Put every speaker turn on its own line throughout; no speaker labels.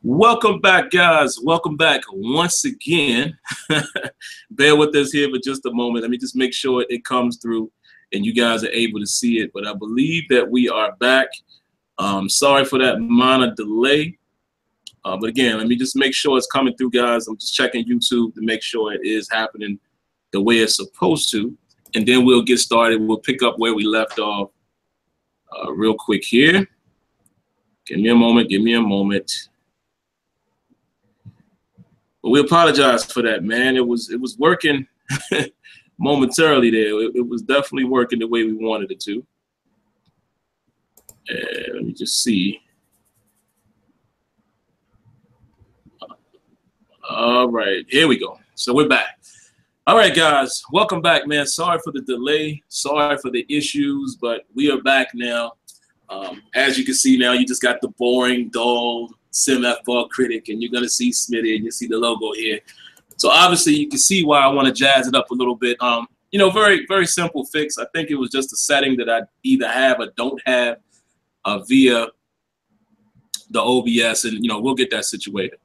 Welcome back, guys. Welcome back once again. Bear with us here for just a moment. Let me just make sure it comes through and you guys are able to see it. But I believe that we are back. Sorry for that minor delay. But again, let me just make sure it's coming through, guys. I'm just checking YouTube to make sure it is happening the way it's supposed to. And then we'll get started. We'll pick up where we left off real quick here. Give me a moment. Give me a moment. But we apologize for that, man. It was working momentarily there. It was definitely working the way we wanted it to. And let me just see. All right, here we go. So we're back. All right, guys, welcome back, man. Sorry for the delay. Sorry for the issues, but we are back now. As you can see now, you just got the boring, dull SimFBallCritic, and you're going to see Smitty, and you see the logo here. So obviously, you can see why I want to jazz it up a little bit. You know, very, very simple fix. I think it was just a setting that I either have or don't have via the OBS, and, you know, we'll get that situated.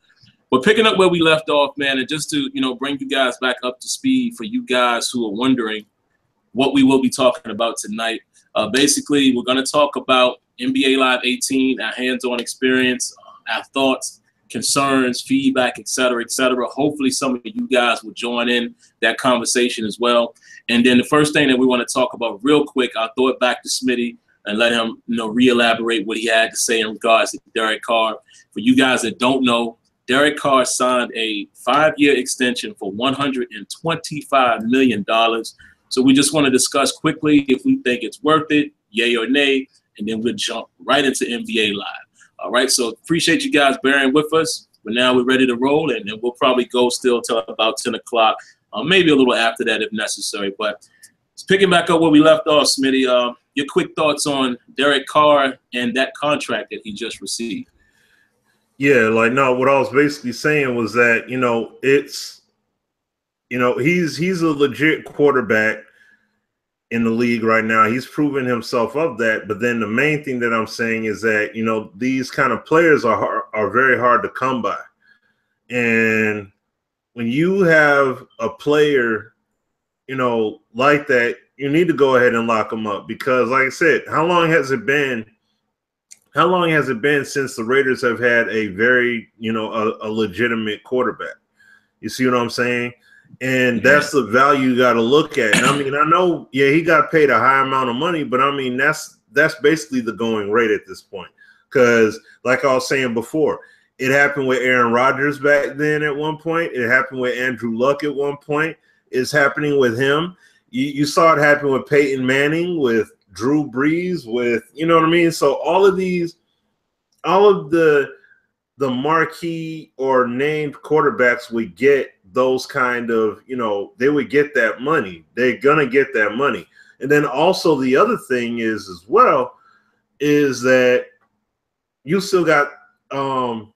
We're picking up where we left off, man, and just to, you know, bring you guys back up to speed for you guys who are wondering what we will be talking about tonight. Basically, we're going to talk about NBA Live 18, our hands-on experience, our thoughts, concerns, feedback, et cetera, et cetera. Hopefully some of you guys will join in that conversation as well. And then the first thing that we want to talk about real quick, I'll throw it back to Smitty and let him, you know, re-elaborate what he had to say in regards to Derek Carr. For you guys that don't know, Derek Carr signed a 5-year extension for $125 million. So we just want to discuss quickly if we think it's worth it, yay or nay, and then we'll jump right into NBA Live. All right, so appreciate you guys bearing with us. But now we're ready to roll, and we'll probably go still till about 10 o'clock, maybe a little after that if necessary. But picking back up where we left off, Smitty, your quick thoughts on Derek Carr and that contract that he just received.
Yeah, like, no, what I was basically saying was that, you know, it's, you know, he's a legit quarterback in the league right now. He's proven himself of that. But then the main thing that I'm saying is that, you know, these kind of players are very hard to come by. And when you have a player, you know, like that, you need to go ahead and lock him up because, like I said, how long has it been since the Raiders have had a very, you know, a legitimate quarterback? You see what I'm saying? And that's the value you got to look at. And I mean, I know, yeah, he got paid a high amount of money, but I mean, that's basically the going rate at this point. Because like I was saying before, it happened with Aaron Rodgers back then at one point. It happened with Andrew Luck at one point. It's happening with him. You saw it happen with Peyton Manning, with Drew Brees, with, you know what I mean? So all of the marquee or named quarterbacks would get those kind of, you know, they would get that money. They're going to get that money. And then also the other thing is as well is that you still got our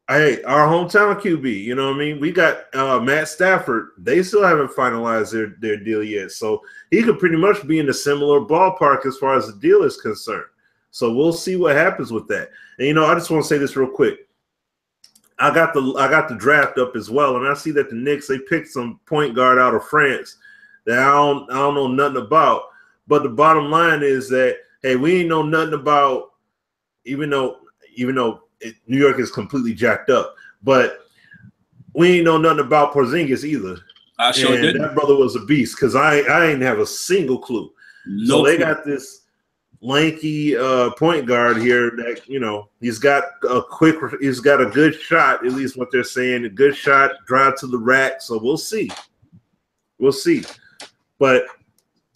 hometown QB, you know what I mean? We got Matt Stafford. They still haven't finalized their deal yet. So he could pretty much be in a similar ballpark as far as the deal is concerned. So we'll see what happens with that. And, you know, I just want to say this real quick. I got the draft up as well, and I see that the Knicks, they picked some point guard out of France that I don't know nothing about. But the bottom line is that, hey, we ain't know nothing about, even though New York is completely jacked up, but we ain't know nothing about Porzingis either.
I sure didn't.
That brother was a beast because I ain't have a single clue. So they got this lanky point guard here that, you know, he's got a good shot, at least what they're saying, a good shot, drive to the rack. So we'll see. But,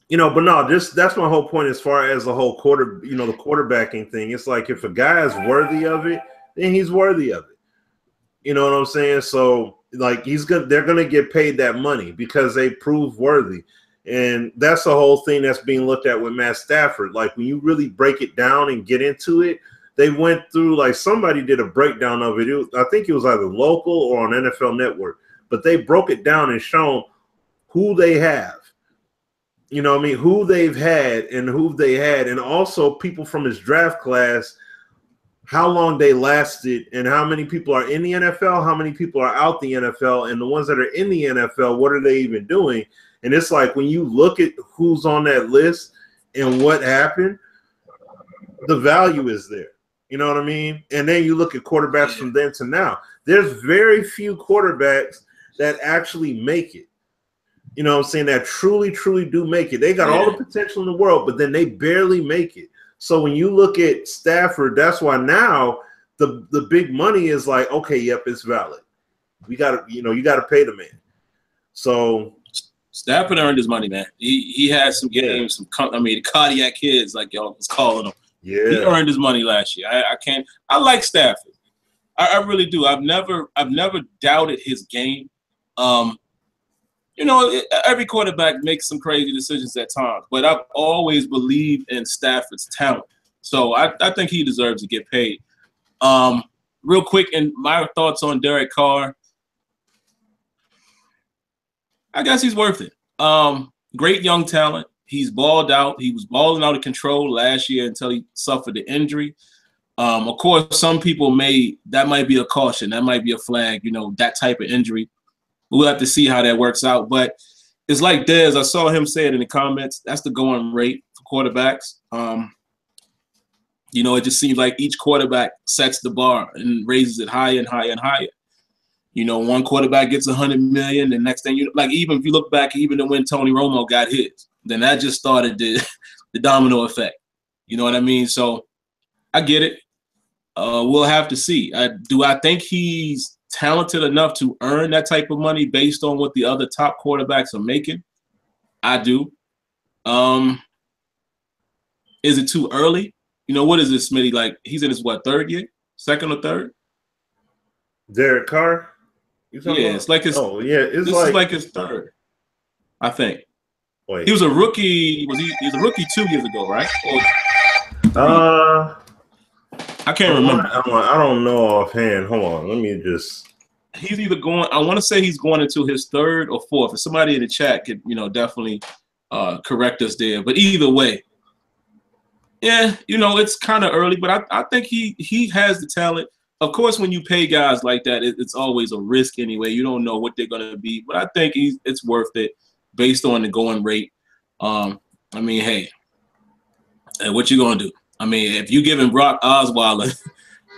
you know, but no, that's my whole point as far as the whole the quarterbacking thing. It's like if a guy is worthy of it, then he's worthy of it. You know what I'm saying? So like they're gonna get paid that money because they prove worthy. And that's the whole thing that's being looked at with Matt Stafford. Like when you really break it down and get into it, they went through, like somebody did a breakdown of it. I think it was either local or on NFL Network, but they broke it down and shown who they have. You know what I mean? Who they've had and who they had. And also people from his draft class, how long they lasted and how many people are in the NFL, how many people are out the NFL, and the ones that are in the NFL, what are they even doing? And it's like when you look at who's on that list and what happened, the value is there. You know what I mean? And then you look at quarterbacks from then to now. There's very few quarterbacks that actually make it. You know what I'm saying? That truly, truly do make it. They got all the potential in the world, but then they barely make it. So when you look at Stafford, that's why now the big money is like, okay, yep, it's valid. We got to, you got to pay the man. So
Stafford earned his money, man. He had some games, the cardiac kids, like y'all was calling them.
Yeah,
he earned his money last year. I like Stafford. I really do. I've never doubted his game. Every quarterback makes some crazy decisions at times, but I've always believed in Stafford's talent. So I think he deserves to get paid. Real quick, and my thoughts on Derek Carr. I guess he's worth it. Great young talent. He's balled out. He was balling out of control last year until he suffered the injury. Of course, some people that might be a caution. That might be a flag, that type of injury. We'll have to see how that works out. But it's like Dez. I saw him say it in the comments. That's the going rate for quarterbacks. It just seems like each quarterback sets the bar and raises it higher and higher and higher. One quarterback gets $100 million. The next thing even if you look back, even when Tony Romo got his, then that just started the domino effect. You know what I mean? So I get it. We'll have to see. Do I think he's talented enough to earn that type of money based on what the other top quarterbacks are making? I do. Is it too early? What is this, Smitty? Like, he's in his, third year? Second or third?
Derek Carr?
It's like his.
Oh, yeah.
This is like his third, I think. Wait. He was a rookie. He was a rookie 2 years ago, right? I can't remember.
I don't know offhand. Hold on. Let me just.
He's either going. I want to say he's going into his third or fourth. If somebody in the chat could, definitely correct us there. But either way, yeah, it's kind of early. But I think he has the talent. Of course, when you pay guys like that, it's always a risk anyway. You don't know what they're going to be. But I think it's worth it based on the going rate. Hey, what you going to do? If you giving Brock Osweiler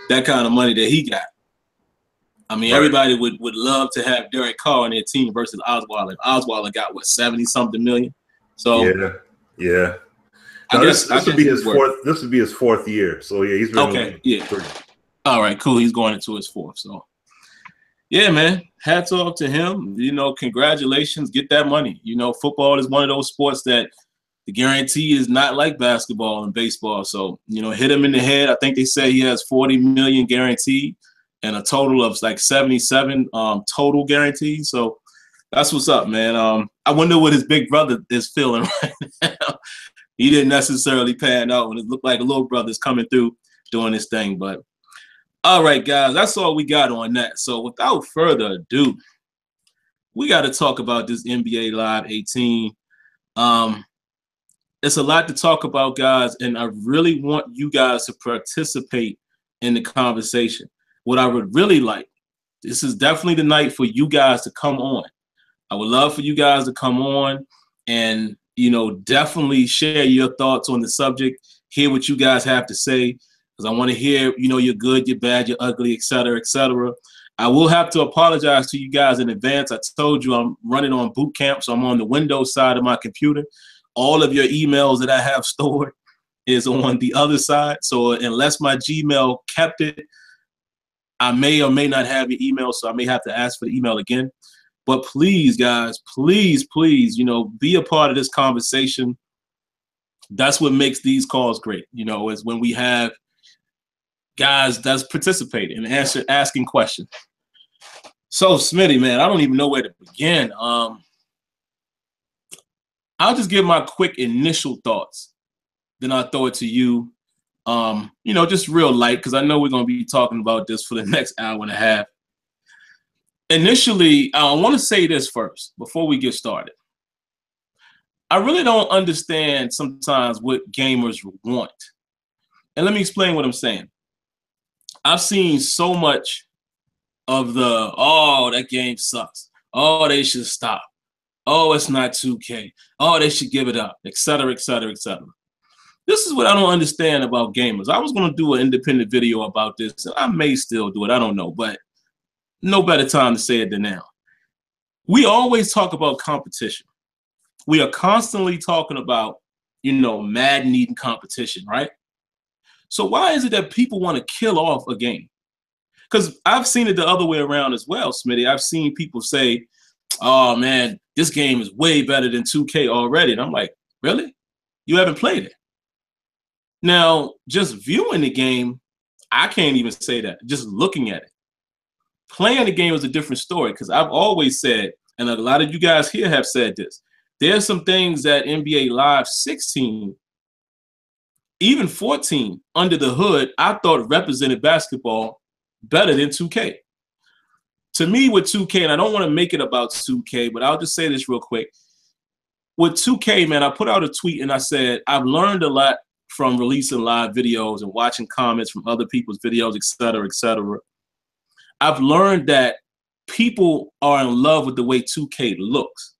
that kind of money that he got, everybody would love to have Derek Carr on their team versus Osweiler. Osweiler got, 70-something million? So
yeah. This would be his fourth. This would be his fourth year. So yeah, he's been pretty.
All right, cool. He's going into his fourth. So yeah, man. Hats off to him. Congratulations. Get that money. Football is one of those sports that the guarantee is not like basketball and baseball. So, hit him in the head. I think they say he has $40 million guaranteed and a total of 77 total guaranteed. So that's what's up, man. I wonder what his big brother is feeling right now. He didn't necessarily pan out, and it looked like a little brother's coming through doing his thing. But all right, guys, that's all we got on that. So without further ado, we got to talk about this NBA Live 18. It's a lot to talk about, guys, and I really want you guys to participate in the conversation. What I would really like, this is definitely the night for you guys to come on. I would love for you guys to come on and, definitely share your thoughts on the subject, hear what you guys have to say, because I want to hear, you're good, you're bad, you're ugly, et cetera, et cetera. I will have to apologize to you guys in advance. I told you I'm running on boot camp, so I'm on the Windows side of my computer. All of your emails that I have stored is on the other side. So unless my Gmail kept it, I may or may not have your email, so I may have to ask for the email again. But please, guys, please, be a part of this conversation. That's what makes these calls great, is when we have guys that's participating and asking questions. So, Smitty, man, I don't even know where to begin. I'll just give my quick initial thoughts. Then I'll throw it to you. Just real light, because I know we're going to be talking about this for the next hour and a half. Initially, I want to say this first before we get started. I really don't understand sometimes what gamers want. And let me explain what I'm saying. I've seen so much of the, oh, that game sucks. Oh, they should stop. Oh, it's not 2K. Oh, they should give it up, et cetera, et cetera, et cetera. This is what I don't understand about gamers. I was going to do an independent video about this, and I may still do it. I don't know, but no better time to say it than now. We always talk about competition. We are constantly talking about, you know, Madden needing competition, right? So why is it that people want to kill off a game? Because I've seen it the other way around as well, Smitty. I've seen people say, oh, man, this game is way better than 2K already. And I'm like, really? You haven't played it? Now, just viewing the game, I can't even say that. Just looking at it. Playing the game is a different story, because I've always said, and a lot of you guys here have said this, there's some things that NBA Live 16, even 14, under the hood, I thought represented basketball better than 2K. To me, with 2K, and I don't want to make it about 2K, but I'll just say this real quick. With 2K, man, I put out a tweet and I said, I've learned a lot from releasing live videos and watching comments from other people's videos, et cetera, et cetera. I've learned that people are in love with the way 2K looks.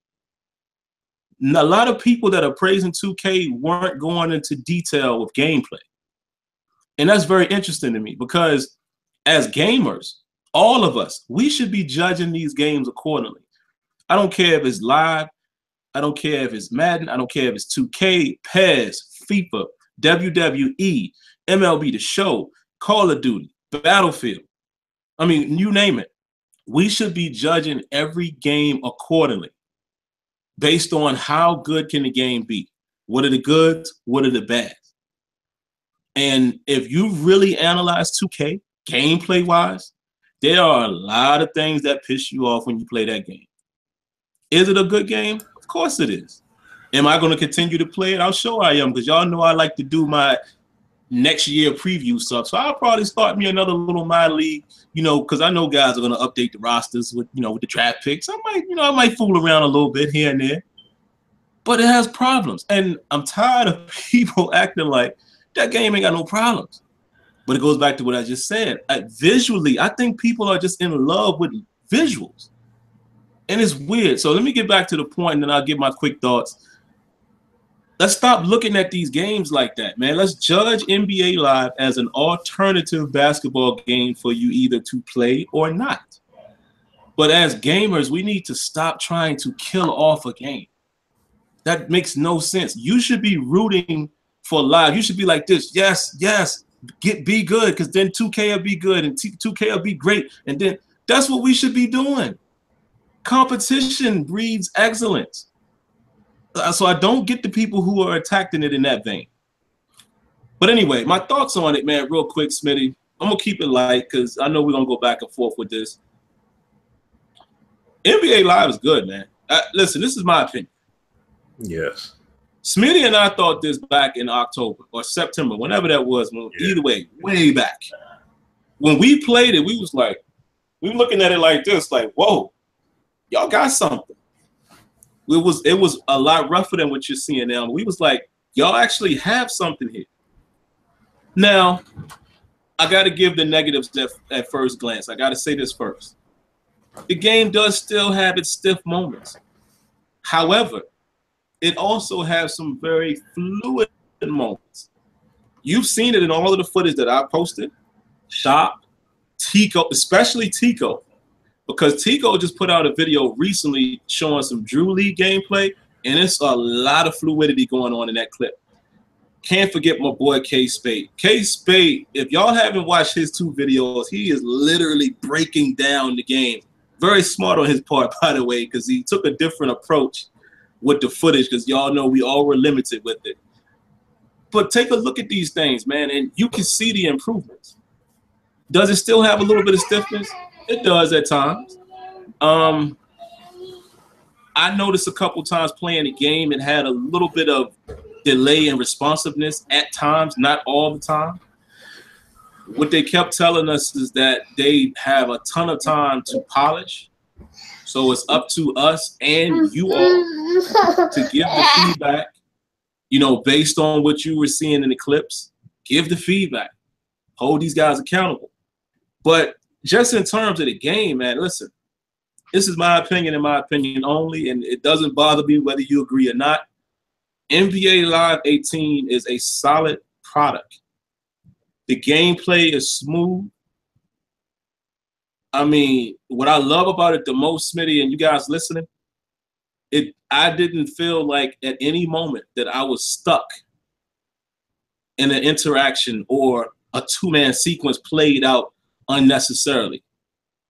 A lot of people that are praising 2K weren't going into detail with gameplay. And that's very interesting to me, because as gamers, all of us, we should be judging these games accordingly. I don't care if it's live. I don't care if it's Madden. I don't care if it's 2K, PES, FIFA, WWE, MLB The Show, Call of Duty, Battlefield. I mean, you name it. We should be judging every game accordingly based on how good can the game be. What are the goods? What are the bads? And if you really analyze 2K gameplay-wise, there are a lot of things that piss you off when you play that game. Is it a good game? Of course it is. Am I going to continue to play it? I'm sure I am, because y'all know I like to do my next year preview stuff. So I'll probably start me another little My League, you know, because I know guys are going to update the rosters with, you know, with the draft picks. I might fool around a little bit here and there, but it has problems. And I'm tired of people acting like that game ain't got no problems. But it goes back to what I just said. Visually, I think people are just in love with visuals. And it's weird. So let me get back to the point, and then I'll give my quick thoughts. Let's stop looking at these games like that, man. Let's judge NBA Live as an alternative basketball game for you either to play or not. But as gamers, we need to stop trying to kill off a game. That makes no sense. You should be rooting for live. You should be like this. Yes, yes. Be good, because then 2K will be good and 2K will be great. And then that's what we should be doing. Competition breeds excellence. So I don't get the people who are attacking it in that vein. But anyway, my thoughts on it, man, real quick, Smitty. I'm going to keep it light because I know we're going to go back and forth with this. NBA Live is good, man. Listen, this is my opinion.
Yes.
Smitty and I thought this back in October or September, whenever that was. Either way, way back. When we played it, we was like, we were looking at it like this, like, whoa, y'all got something. It was a lot rougher than what you're seeing now. We was like, y'all actually have something here. Now, I got to give the negatives at first glance. I got to say this first. The game does still have its stiff moments. However, it also has some very fluid moments. You've seen it in all of the footage that I posted. Shop, Tico, especially Tico, because Tico just put out a video recently showing some Drew League gameplay, and it's a lot of fluidity going on in that clip. Can't forget my boy K-Spade. K-Spade, if y'all haven't watched his 2 videos, he is literally breaking down the game. Very smart on his part, by the way, because he took a different approach with the footage, because y'all know we all were limited with it. But take a look at these things, man, and you can see the improvements. Does it still have a little bit of stiffness? It does at times. I noticed a couple times playing the game, it had a little bit of delay and responsiveness at times, not all the time. What they kept telling us is that they have a ton of time to polish. So it's up to us and you all to give the feedback, you know, based on what you were seeing in the clips. Give the feedback. Hold these guys accountable. But just in terms of the game, man, listen, this is my opinion and my opinion only, and it doesn't bother me whether you agree or not. NBA Live 18 is a solid product. The gameplay is smooth. I mean, what I love about it the most, Smitty, and you guys listening, I didn't feel like at any moment that I was stuck in an interaction or a two-man sequence played out unnecessarily.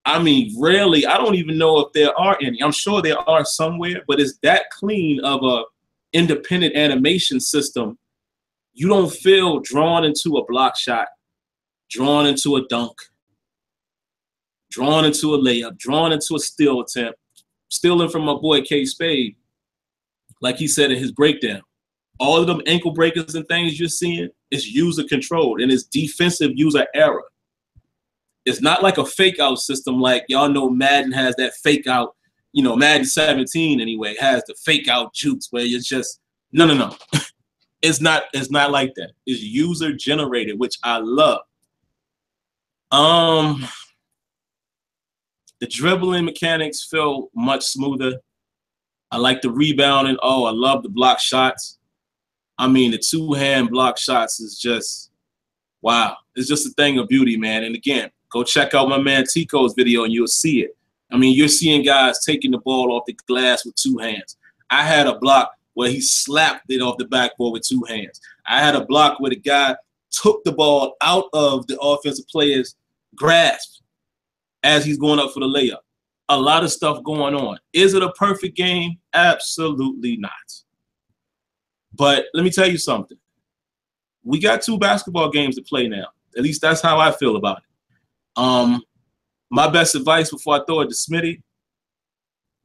I mean, rarely. I don't even know if there are any. I'm sure there are somewhere, but it's that clean of a independent animation system. You don't feel drawn into a block shot, drawn into a dunk, drawn into a layup, drawn into a steal attempt, stealing from my boy K Spade, like he said in his breakdown. All of them ankle breakers and things you're seeing is user controlled and it's defensive user error. It's not like a fake out system like y'all know Madden has that fake out, you know, Madden 17 anyway has the fake out jukes where it's just no. It's not like that. It's user generated, which I love. The dribbling mechanics feel much smoother. I like the rebounding. Oh, I love the block shots. I mean, the two-hand block shots is just, wow. It's just a thing of beauty, man. And again, go check out my man Tico's video and you'll see it. I mean, you're seeing guys taking the ball off the glass with two hands. I had a block where he slapped it off the backboard with two hands. I had a block where the guy took the ball out of the offensive player's grasp as he's going up for the layup. A lot of stuff going on. Is it a perfect game? Absolutely not. But let me tell you something. We got 2 basketball games to play now. At least that's how I feel about it. My best advice before I throw it to Smitty,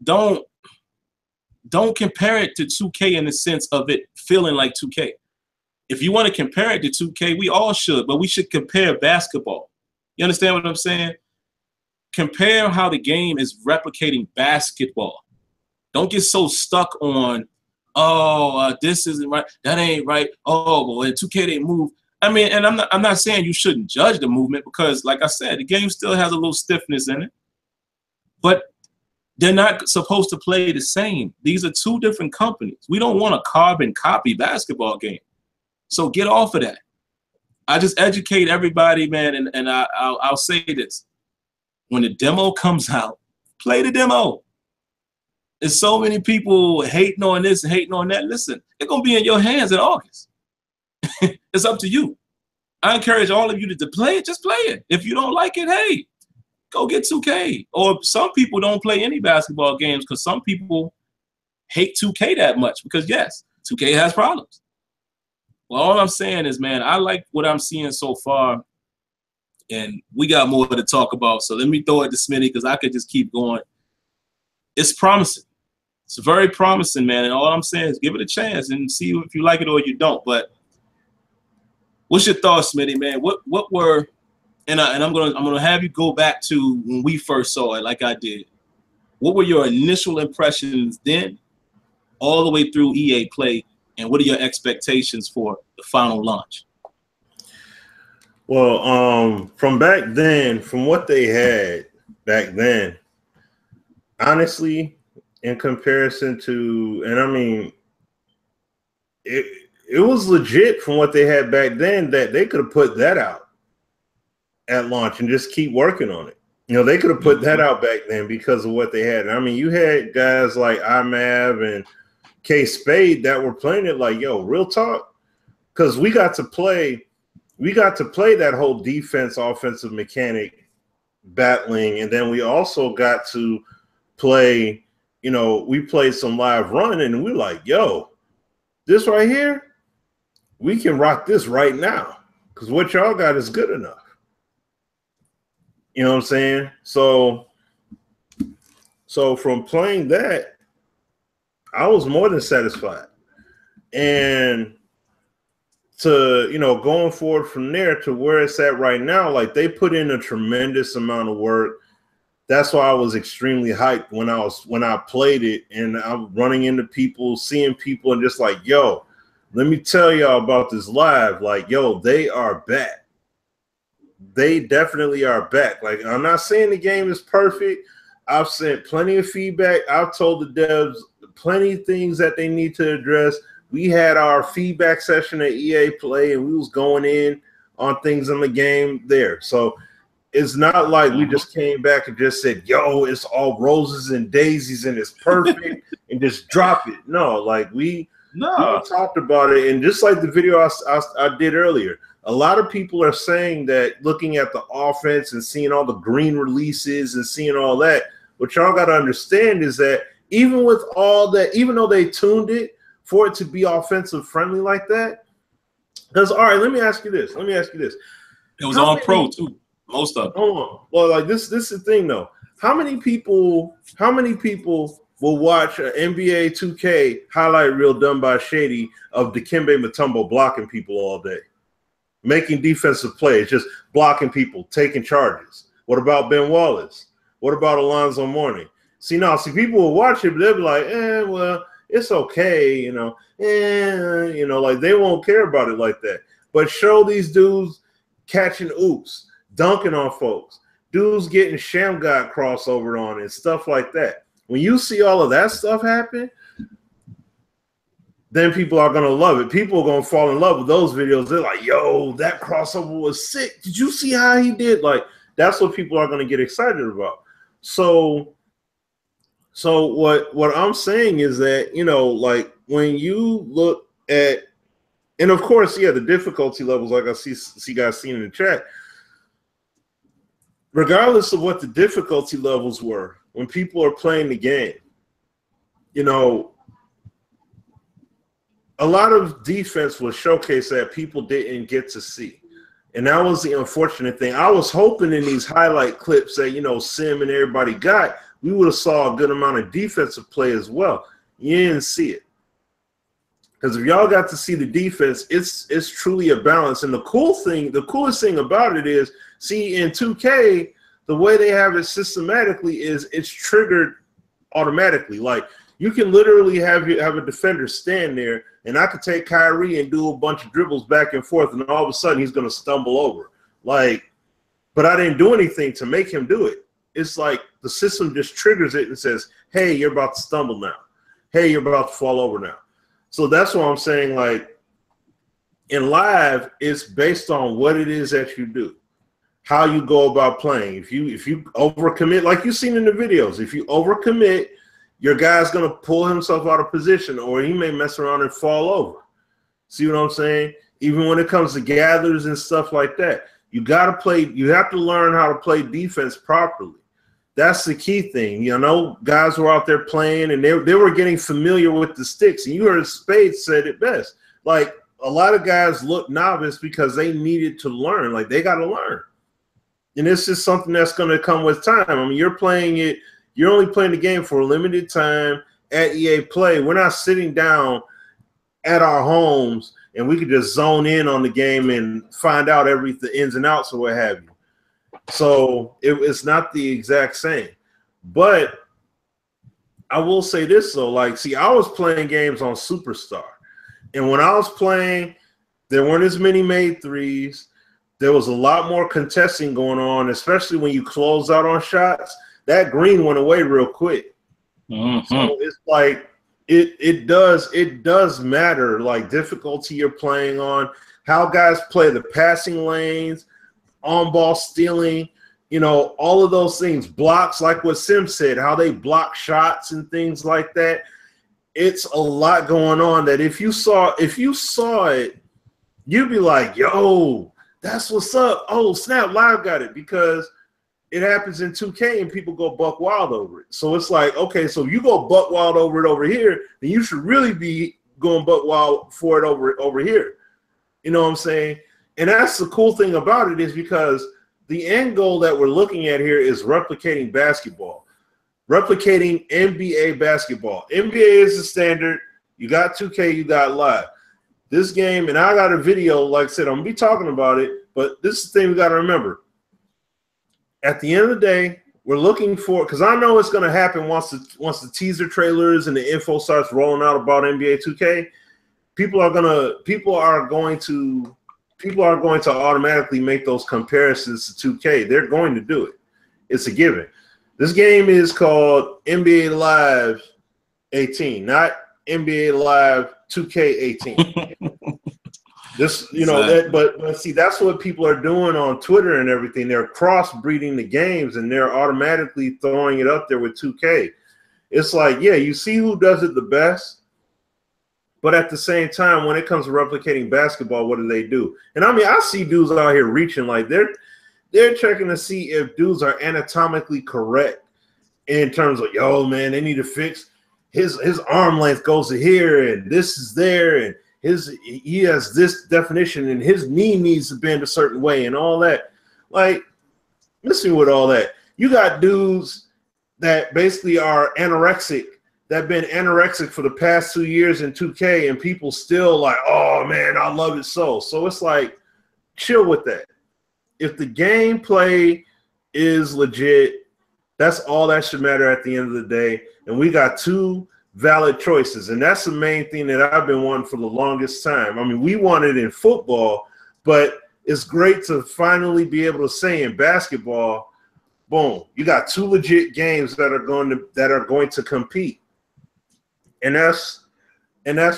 don't compare it to 2K in the sense of it feeling like 2K. If you want to compare it to 2K, we all should, but we should compare basketball. You understand what I'm saying? Compare how the game is replicating basketball. Don't get so stuck on, this isn't right, that ain't right. Oh, well, in 2K they move. I mean, and I'm not saying you shouldn't judge the movement because, like I said, the game still has a little stiffness in it. But they're not supposed to play the same. These are 2 different companies. We don't want a carbon copy basketball game. So get off of that. I just educate everybody, man, and I'll say this. When the demo comes out, play the demo. There's so many people hating on this and hating on that. Listen, it's going to be in your hands in August. It's up to you. I encourage all of you to play it. Just play it. If you don't like it, hey, go get 2K. Or some people don't play any basketball games because some people hate 2K that much because, yes, 2K has problems. Well, all I'm saying is, man, I like what I'm seeing so far, and we got more to talk about. So let me throw it to Smitty because I could just keep going. It's promising. It's very promising, man. And all I'm saying is give it a chance and see if you like it or you don't. But what's your thoughts, Smitty, man? What were and I'm gonna have you go back to when we first saw it, like I did. What were your initial impressions then, all the way through EA Play, and what are your expectations for the final launch?
Well, from back then, from what they had back then, honestly, in comparison to, and I mean, it was legit from what they had back then that they could have put that out at launch and just keep working on it. You know, they could have put that out back then because of what they had. I mean, you had guys like IMAV and K Spade that were playing it like, yo, real talk, because we got to play that whole defense offensive mechanic battling, and then we also got to play, you know, we played some live run, and we're like, yo, this right here, we can rock this right now because what y'all got is good enough. You know what I'm saying? So from playing that, I was more than satisfied. And to, you know, going forward from there to where it's at right now, like they put in a tremendous amount of work. That's why I was extremely hyped when I played it, and I'm running into people, seeing people, and just like, yo, let me tell y'all about this live. Like, yo, they are back. they definitely are back. Like, I'm not saying the game is perfect. I've sent plenty of feedback. I've told the devs plenty of things that they need to address. We had our feedback session at EA Play, and we was going in on things in the game there. So it's not like we just came back and just said, yo, it's all roses and daisies and it's perfect and just drop it. No, like we talked about it. And just like the video I did earlier, a lot of people are saying that looking at the offense and seeing all the green releases and seeing all that, what y'all got to understand is that even with all that, even though they tuned it for it to be offensive friendly like that, because, all right, let me ask you this.
It was on pro too, most of it.
Hold on. Well, like this is the thing though. How many people will watch an NBA 2K highlight reel done by Shady of Dikembe Mutombo blocking people all day, making defensive plays, just blocking people, taking charges? What about Ben Wallace? What about Alonzo Mourning? See, people will watch it, but they'll be like, well, it's okay, like they won't care about it like that. But show these dudes catching oops, dunking on folks, dudes getting Sham God crossover on and stuff like that. When you see all of that stuff happen, then people are going to love it. People are going to fall in love with those videos. They're like, yo, that crossover was sick. Did you see how he did? Like, that's what people are going to get excited about. So what I'm saying is that, like when you look at, and of course, yeah, the difficulty levels, like I see guys seeing in the chat, regardless of what the difficulty levels were, when people are playing the game, a lot of defense was showcased that people didn't get to see. And that was the unfortunate thing. I was hoping in these highlight clips that, Sim and everybody got, we would have saw a good amount of defensive play as well. You didn't see it. Because if y'all got to see the defense, it's truly a balance. And the coolest thing about it is, see, in 2K, the way they have it systematically is it's triggered automatically. Like, you can literally have a defender stand there, and I could take Kyrie and do a bunch of dribbles back and forth, and all of a sudden he's going to stumble over. Like, but I didn't do anything to make him do it. It's like the system just triggers it and says, hey, you're about to stumble now. Hey, you're about to fall over now. So that's why I'm saying, like, in live, it's based on what it is that you do, how you go about playing. If you overcommit, like you've seen in the videos, if you overcommit, your guy's going to pull himself out of position, or he may mess around and fall over. See what I'm saying? Even when it comes to gathers and stuff like that, you have to learn how to play defense properly. That's the key thing. Guys were out there playing, and they were getting familiar with the sticks. And you heard Spade said it best. Like, a lot of guys look novice because they needed to learn. Like, they got to learn. And it's just something that's going to come with time. I mean, you're only playing the game for a limited time at EA Play. We're not sitting down at our homes and we could just zone in on the game and find out the ins and outs or what have you. So it's not the exact same. But I will say this, though. Like, see, I was playing games on Superstar. And when I was playing, there weren't as many made threes. There was a lot more contesting going on, especially when you close out on shots. That green went away real quick. Mm-hmm. So it's like it does matter, like, difficulty you're playing on, how guys play the passing lanes, on-ball stealing, all of those things, blocks, like what Sim said, how they block shots and things like that. It's a lot going on that if you saw it, you'd be like, yo, that's what's up. Oh, snap, Live got it, because it happens in 2K and people go buck wild over it. So it's like, okay, so if you go buck wild over it over here, then you should really be going buck wild for it over here. You know what I'm saying? And that's the cool thing about it, is because the end goal that we're looking at here is replicating basketball, replicating NBA basketball. NBA is the standard. You got 2K, you got Live. This game, and I got a video, like I said, I'm going to be talking about it, but this is the thing we got to remember. At the end of the day, we're looking for, because I know it's going to happen once the teaser trailers and the info starts rolling out about NBA 2K. People are going to people are going to automatically make those comparisons to 2K. They're going to do it. It's a given. This game is called NBA Live 18, not NBA Live 2K18. This, you know, that, but see, that's what people are doing on Twitter and everything. They're crossbreeding the games, and they're automatically throwing it up there with 2K. It's like, yeah, you see who does it the best, but at the same time, when it comes to replicating basketball, what do? And I mean, I see dudes out here reaching like they're checking to see if dudes are anatomically correct in terms of, yo, man, they need to fix his arm length goes to here and this is there and he has this definition and his knee needs to bend a certain way and all that. Like, listen with all that. You got dudes that basically are anorexic, that have been anorexic for the past 2 years in 2K, and people still like, oh man, I love it so. So it's like, chill with that. If the gameplay is legit, that's all that should matter at the end of the day. And we got two valid choices, and that's the main thing that I've been wanting for the longest time. I mean, we want it in football, but it's great to finally be able to say in basketball, boom, you got two legit games that are going to compete, and that's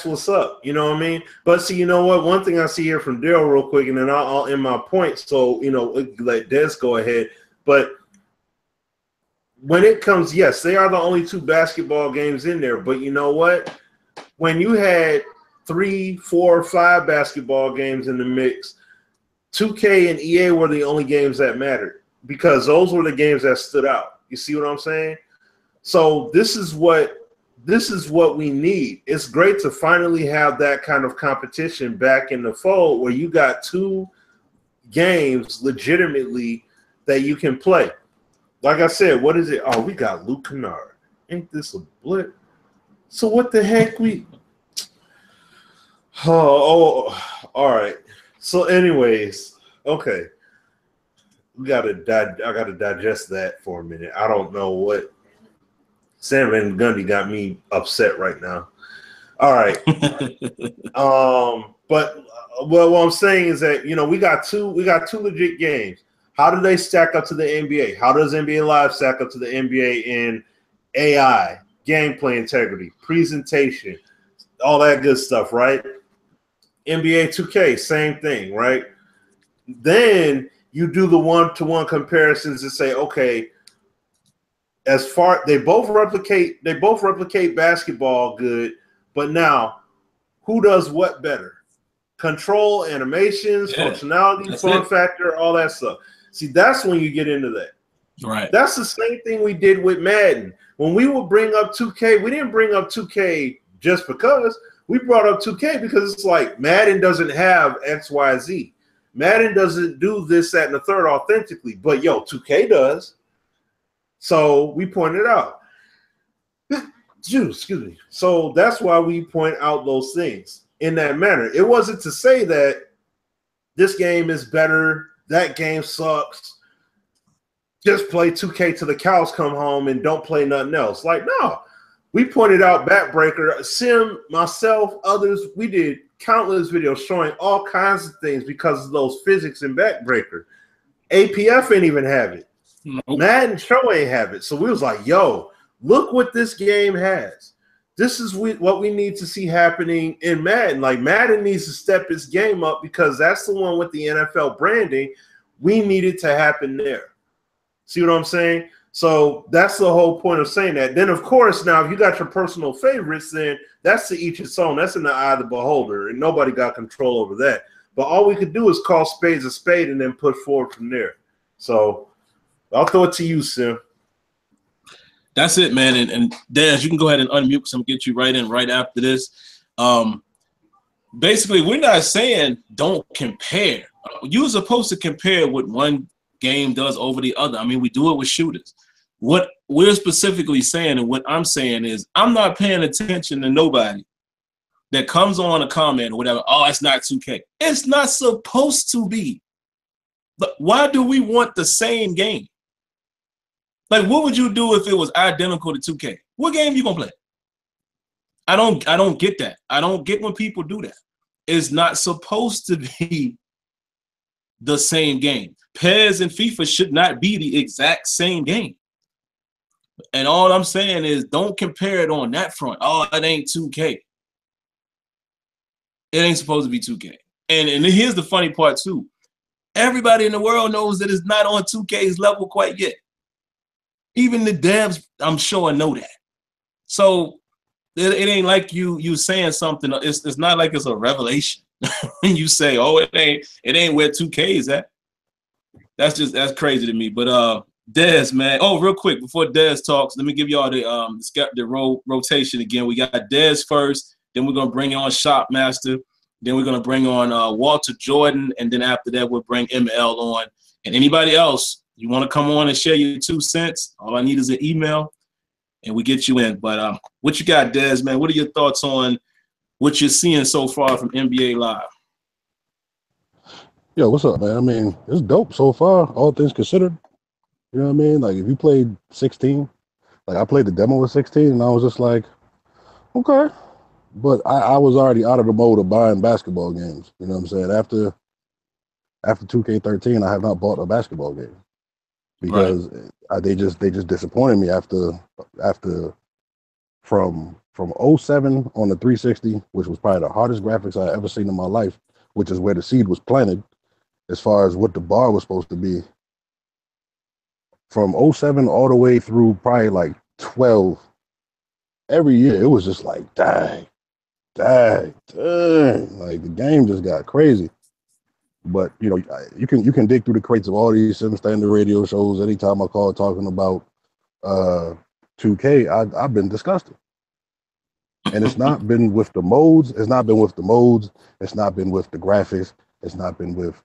what's up. You know what I mean? But see, you know what? One thing I see here from Daryl real quick, and then I'll end my point. So you know, let Des go ahead, but. When it comes, yes, they are the only two basketball games in there. But you know what? When you had 3, 4, 5 basketball games in the mix, 2K and EA were the only games that mattered because those were the games that stood out. You see what I'm saying? So this is what we need. It's great to finally have that kind of competition back in the fold where you got two games legitimately that you can play. Like I said, what is it? Oh, we got Luke Kennard. Ain't this a blip? So what the heck Oh, all right. So anyways, okay. I gotta digest that for a minute. I don't know what Sam Van Gundy got me upset right now. All right. But what I'm saying is that, you know, we got two legit games. How do they stack up to the NBA? How does NBA Live stack up to the NBA in AI, gameplay integrity, presentation, all that good stuff, right? NBA 2K, same thing, right? Then you do the one-to-one comparisons and say, okay, as far they both replicate basketball good, but now who does what better? Control, animations, functionality, fun factor, all that stuff. See, that's when you get into that.
Right.
That's the same thing we did with Madden. When we would bring up 2K, we didn't bring up 2K just because. We brought up 2K because it's like Madden doesn't have X, Y, Z. Madden doesn't do this, that, and the third authentically. But, 2K does. So we pointed out. Excuse me. So that's why we point out those things in that manner. It wasn't to say that this game is better, that game sucks, just play 2K till the cows come home and don't play nothing else. Like, no. We pointed out Backbreaker, Sim, myself, others. We did countless videos showing all kinds of things because of those physics in Backbreaker. APF ain't even have it.
Nope.
Madden show ain't have it. So we was like, yo, look what this game has. This is what we need to see happening in Madden. Like, Madden needs to step its game up because that's the one with the NFL branding. We need it to happen there. See what I'm saying? So that's the whole point of saying that. Then, of course, now if you got your personal favorites, then that's to each its own. That's in the eye of the beholder, and nobody got control over that. But all we could do is call spades a spade and then push forward from there. So I'll throw it to you, Sim.
That's it, man. And Daz, you can go ahead and unmute because I'm going to get you right in right after this. Basically, we're not saying don't compare. You're supposed to compare what one game does over the other. I mean, we do it with shooters. What we're specifically saying and what I'm saying is I'm not paying attention to nobody that comes on a comment or whatever, oh, it's not 2K. It's not supposed to be. But why do we want the same game? Like, what would you do if it was identical to 2K? What game you gonna play? I don't get that. I don't get when people do that. It's not supposed to be the same game. PES and FIFA should not be the exact same game. And all I'm saying is don't compare it on that front. Oh, it ain't 2K. It ain't supposed to be 2K. And here's the funny part too. Everybody in the world knows that it's not on 2K's level quite yet. Even the devs, I'm sure, know that. So it ain't like you saying something. It's not like it's a revelation when you say, oh, it ain't where 2K is at. That's crazy to me. But Dez, man. Oh, real quick before Dez talks, let me give y'all the rotation again. We got Dez first, then we're gonna bring on Shopmaster, then we're gonna bring on Walter Jordan, and then after that we'll bring ML on. And anybody else you want to come on and share your 2 cents? All I need is an email, and we get you in. But what you got, Dez, man? What are your thoughts on what you're seeing so far from NBA Live?
Yo, what's up, man? I mean, it's dope so far, all things considered. You know what I mean? Like, if you played 16, like I played the demo with 16, and I was just like, okay. But I was already out of the mode of buying basketball games. You know what I'm saying? After 2K13, I have not bought a basketball game because they just disappointed me after from 07 on the 360, which was probably the hardest graphics I ever seen in my life, which is where the seed was planted as far as what the bar was supposed to be. From 07 all the way through probably like 12, every year it was just like, dang. Like the game just got crazy. But you know, you can dig through the crates of all these Sim Standard radio shows. Anytime I call talking about 2K, I've been disgusted. And it's not been with the modes. It's not been with the modes. It's not been with the graphics. It's not been with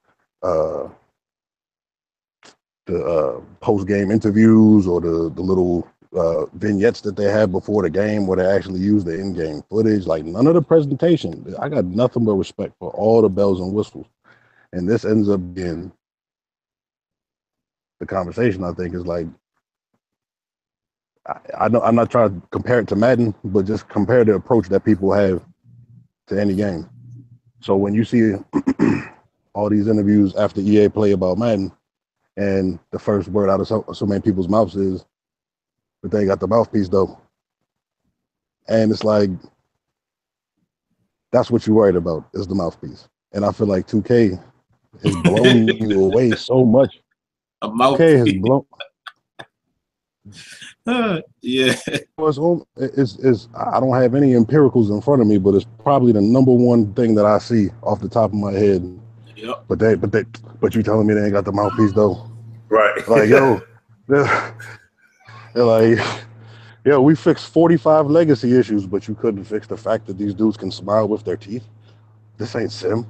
the post-game interviews or the little vignettes that they had before the game where they actually use the in-game footage. Like none of the presentation. I got nothing but respect for all the bells and whistles. And this ends up being the conversation, I think, is like, I know I'm not trying to compare it to Madden, but just compare the approach that people have to any game. So when you see all these interviews after EA play about Madden, and the first word out of so many people's mouths is, but they got the mouthpiece though. And it's like, that's what you're worried about, is the mouthpiece. And I feel like 2K has blown you away so much.
A mouthpiece.
2K has blown.
Yeah.
It's I don't have any empiricals in front of me, but it's probably the number one thing that I see off the top of my head.
Yep.
But you telling me they ain't got the mouthpiece though?
Right.
Like, yo, they're like, yo, we fixed 45 legacy issues, but you couldn't fix the fact that these dudes can smile with their teeth. This ain't Sim.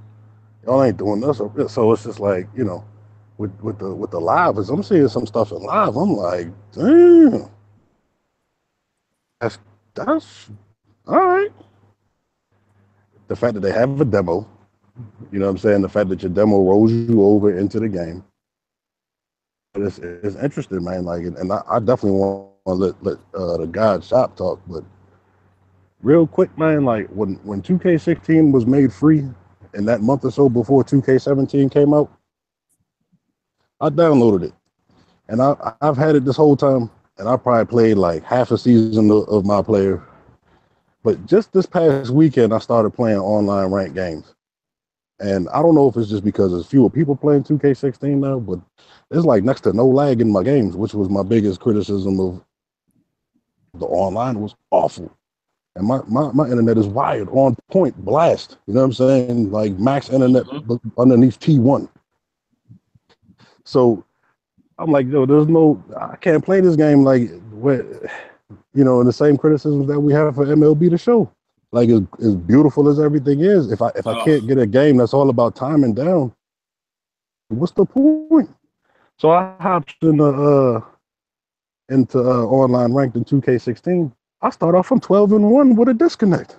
Y'all ain't doing this. So it's just like, you know, with the live, as I'm seeing some stuff in live, I'm like, damn. That's all right. The fact that they have a demo, you know what I'm saying? The fact that your demo rolls you over into the game. It's interesting, man. Like, and I definitely want to let the God shop talk, but real quick, man. Like when 2K16 was made free, in that month or so before 2K17 came out, I downloaded it, and I've had it this whole time, and I probably played like half a season of my player. But just this past weekend, I started playing online ranked games. And I don't know if it's just because there's fewer people playing 2K16 now, but there's like next to no lag in my games, which was my biggest criticism of the online. Was awful. And my internet is wired, on point, blast. You know what I'm saying? Like max internet underneath T1. So I'm like, yo, I can't play this game like where, you know, in the same criticisms that we have for MLB The Show. Like as beautiful as everything is, if I can't get a game that's all about timing down, what's the point? So I hopped into online ranked in 2K16. I start off from 12-1 with a disconnect.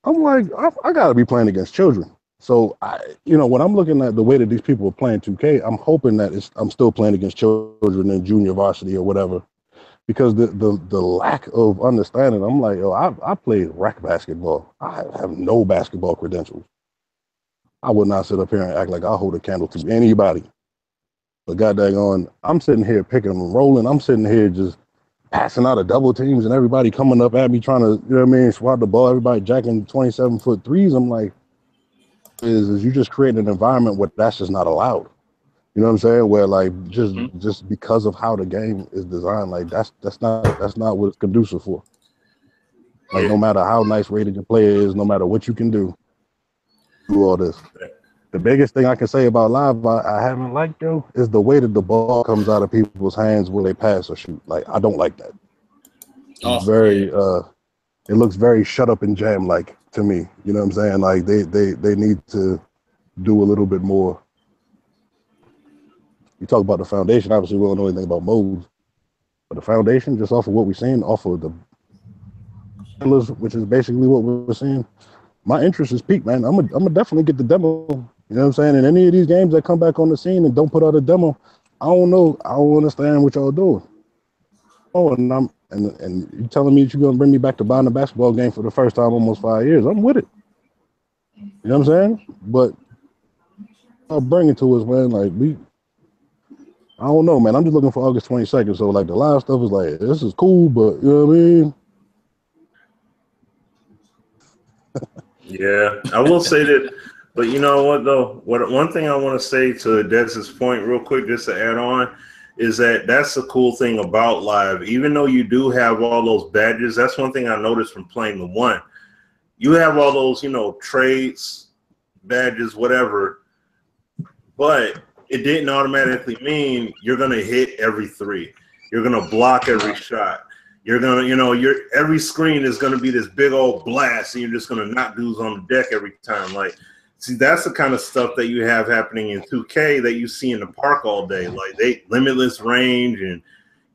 I'm like, I gotta be playing against children. So when I'm looking at the way that these people are playing 2K, I'm hoping that I'm still playing against children in junior varsity or whatever. Because the lack of understanding, I'm like, I played rec basketball. I have no basketball credentials. I would not sit up here and act like I hold a candle to anybody. But goddamn, I'm sitting here picking and rolling. I'm sitting here just passing out of double teams and everybody coming up at me trying to, you know what I mean, swat the ball, everybody jacking 27-foot threes. I'm like, is you just creating an environment where that's just not allowed. You know what I'm saying? Where like just because of how the game is designed, like that's not what it's conducive for. Like no matter how nice rated your player is, no matter what you can do all this. The biggest thing I can say about live I haven't liked though is the way that the ball comes out of people's hands when they pass or shoot. Like I don't like that. It's very it looks very shut up and jam like to me. You know what I'm saying? Like they need to do a little bit more. You talk about the foundation, obviously we don't know anything about modes. But the foundation, just off of what we're seeing, off of the which is basically what we're seeing. My interest is peaked, man. I'm gonna definitely get the demo. You know what I'm saying? In any of these games that come back on the scene and don't put out a demo, I don't know. I don't understand what y'all doing. Oh, and you telling me that you're gonna bring me back to buying a basketball game for the first time in almost 5 years? I'm with it. You know what I'm saying? But I'll bring it to us, man. Like I don't know, man. I'm just looking for August 22nd. So like the live stuff is like, this is cool, but you know what I mean?
Yeah, I will say that, but you know what though? One thing I want to say to Dez's point real quick, just to add on, is that that's the cool thing about live. Even though you do have all those badges, that's one thing I noticed from playing the one. You have all those, you know, trades, badges, whatever, but it didn't automatically mean you're going to hit every three. You're going to block every shot. You're going to, you know, every screen is going to be this big old blast, and you're just going to knock dudes on the deck every time. Like, see, that's the kind of stuff that you have happening in 2K that you see in the park all day. Like, they limitless range and,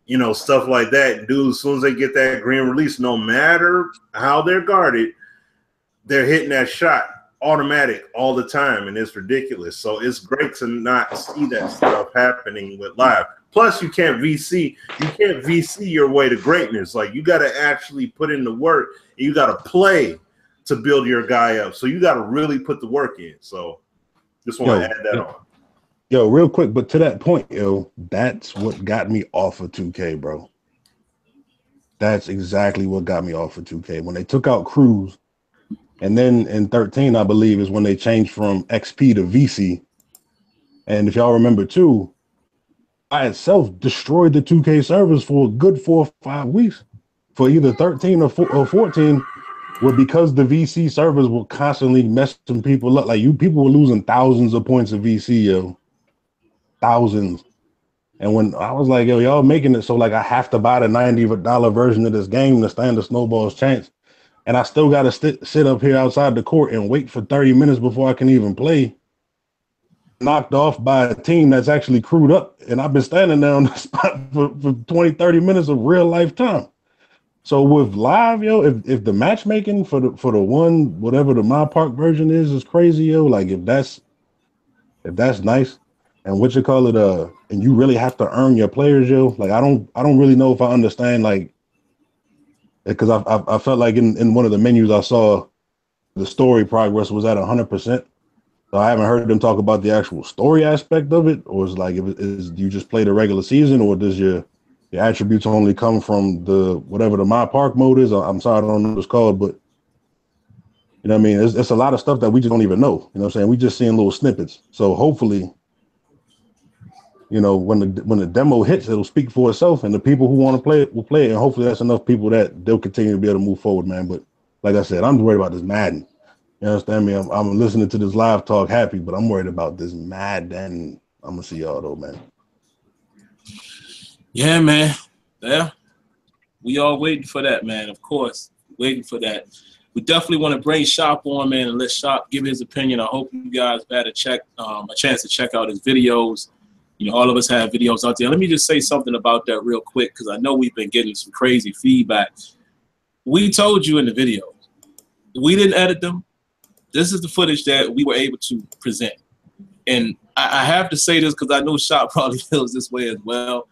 you know, stuff like that. And dudes, as soon as they get that green release, no matter how they're guarded, they're hitting that shot automatic all the time, and it's ridiculous. So it's great to not see that stuff happening with live. Plus, you can't VC your way to greatness. Like, you got to actually put in the work, and you got to play to build your guy up. So you got to really put the work in. So just want to add that on.
Yo, real quick, but to that point, that's what got me off of 2K, bro. That's exactly what got me off of 2K. When they took out Cruz, and then in 13, I believe, is when they changed from XP to VC. And if y'all remember too, by itself destroyed the 2K servers for a good 4 or 5 weeks for either 13 or 14, where because the VC servers were constantly messing people up, like people were losing thousands of points of VC, yo, thousands. And when I was like, yo, y'all making it so like I have to buy the $90 version of this game to stand the snowball's chance, and I still got to sit up here outside the court and wait for 30 minutes before I can even play, knocked off by a team that's actually crewed up, and I've been standing there on the spot for 20, 30 minutes of real life time. So with live, yo, if the matchmaking for the one, whatever the My Park version is crazy, yo, like if that's nice, and what you call it, and you really have to earn your players, yo, like I don't really know if I understand, like, because I felt like in one of the menus I saw the story progress was at 100%. So I haven't heard them talk about the actual story aspect of it, or is like, do you just play the regular season, or does your attributes only come from the whatever the My Park mode is? I'm sorry, I don't know what it's called, but you know what I mean? It's a lot of stuff that we just don't even know. You know what I'm saying? We just seeing little snippets. So hopefully, you know, when the demo hits, it'll speak for itself, and the people who want to play it will play it, and hopefully that's enough people that they'll continue to be able to move forward, man. But like I said, I'm worried about this Madden. You understand me? I'm listening to this live talk happy, but I'm worried about this Madden. I'm gonna see y'all though, man.
Yeah, man. Yeah, we all waiting for that, man. Of course, waiting for that. We definitely want to bring Shop on, man, and let Shop give his opinion. I hope you guys had a chance to check out his videos. You know, all of us have videos out there. Let me just say something about that real quick, because I know we've been getting some crazy feedback. We told you in the video, we didn't edit them. This is the footage that we were able to present. And I have to say this because I know Shop probably feels this way as well.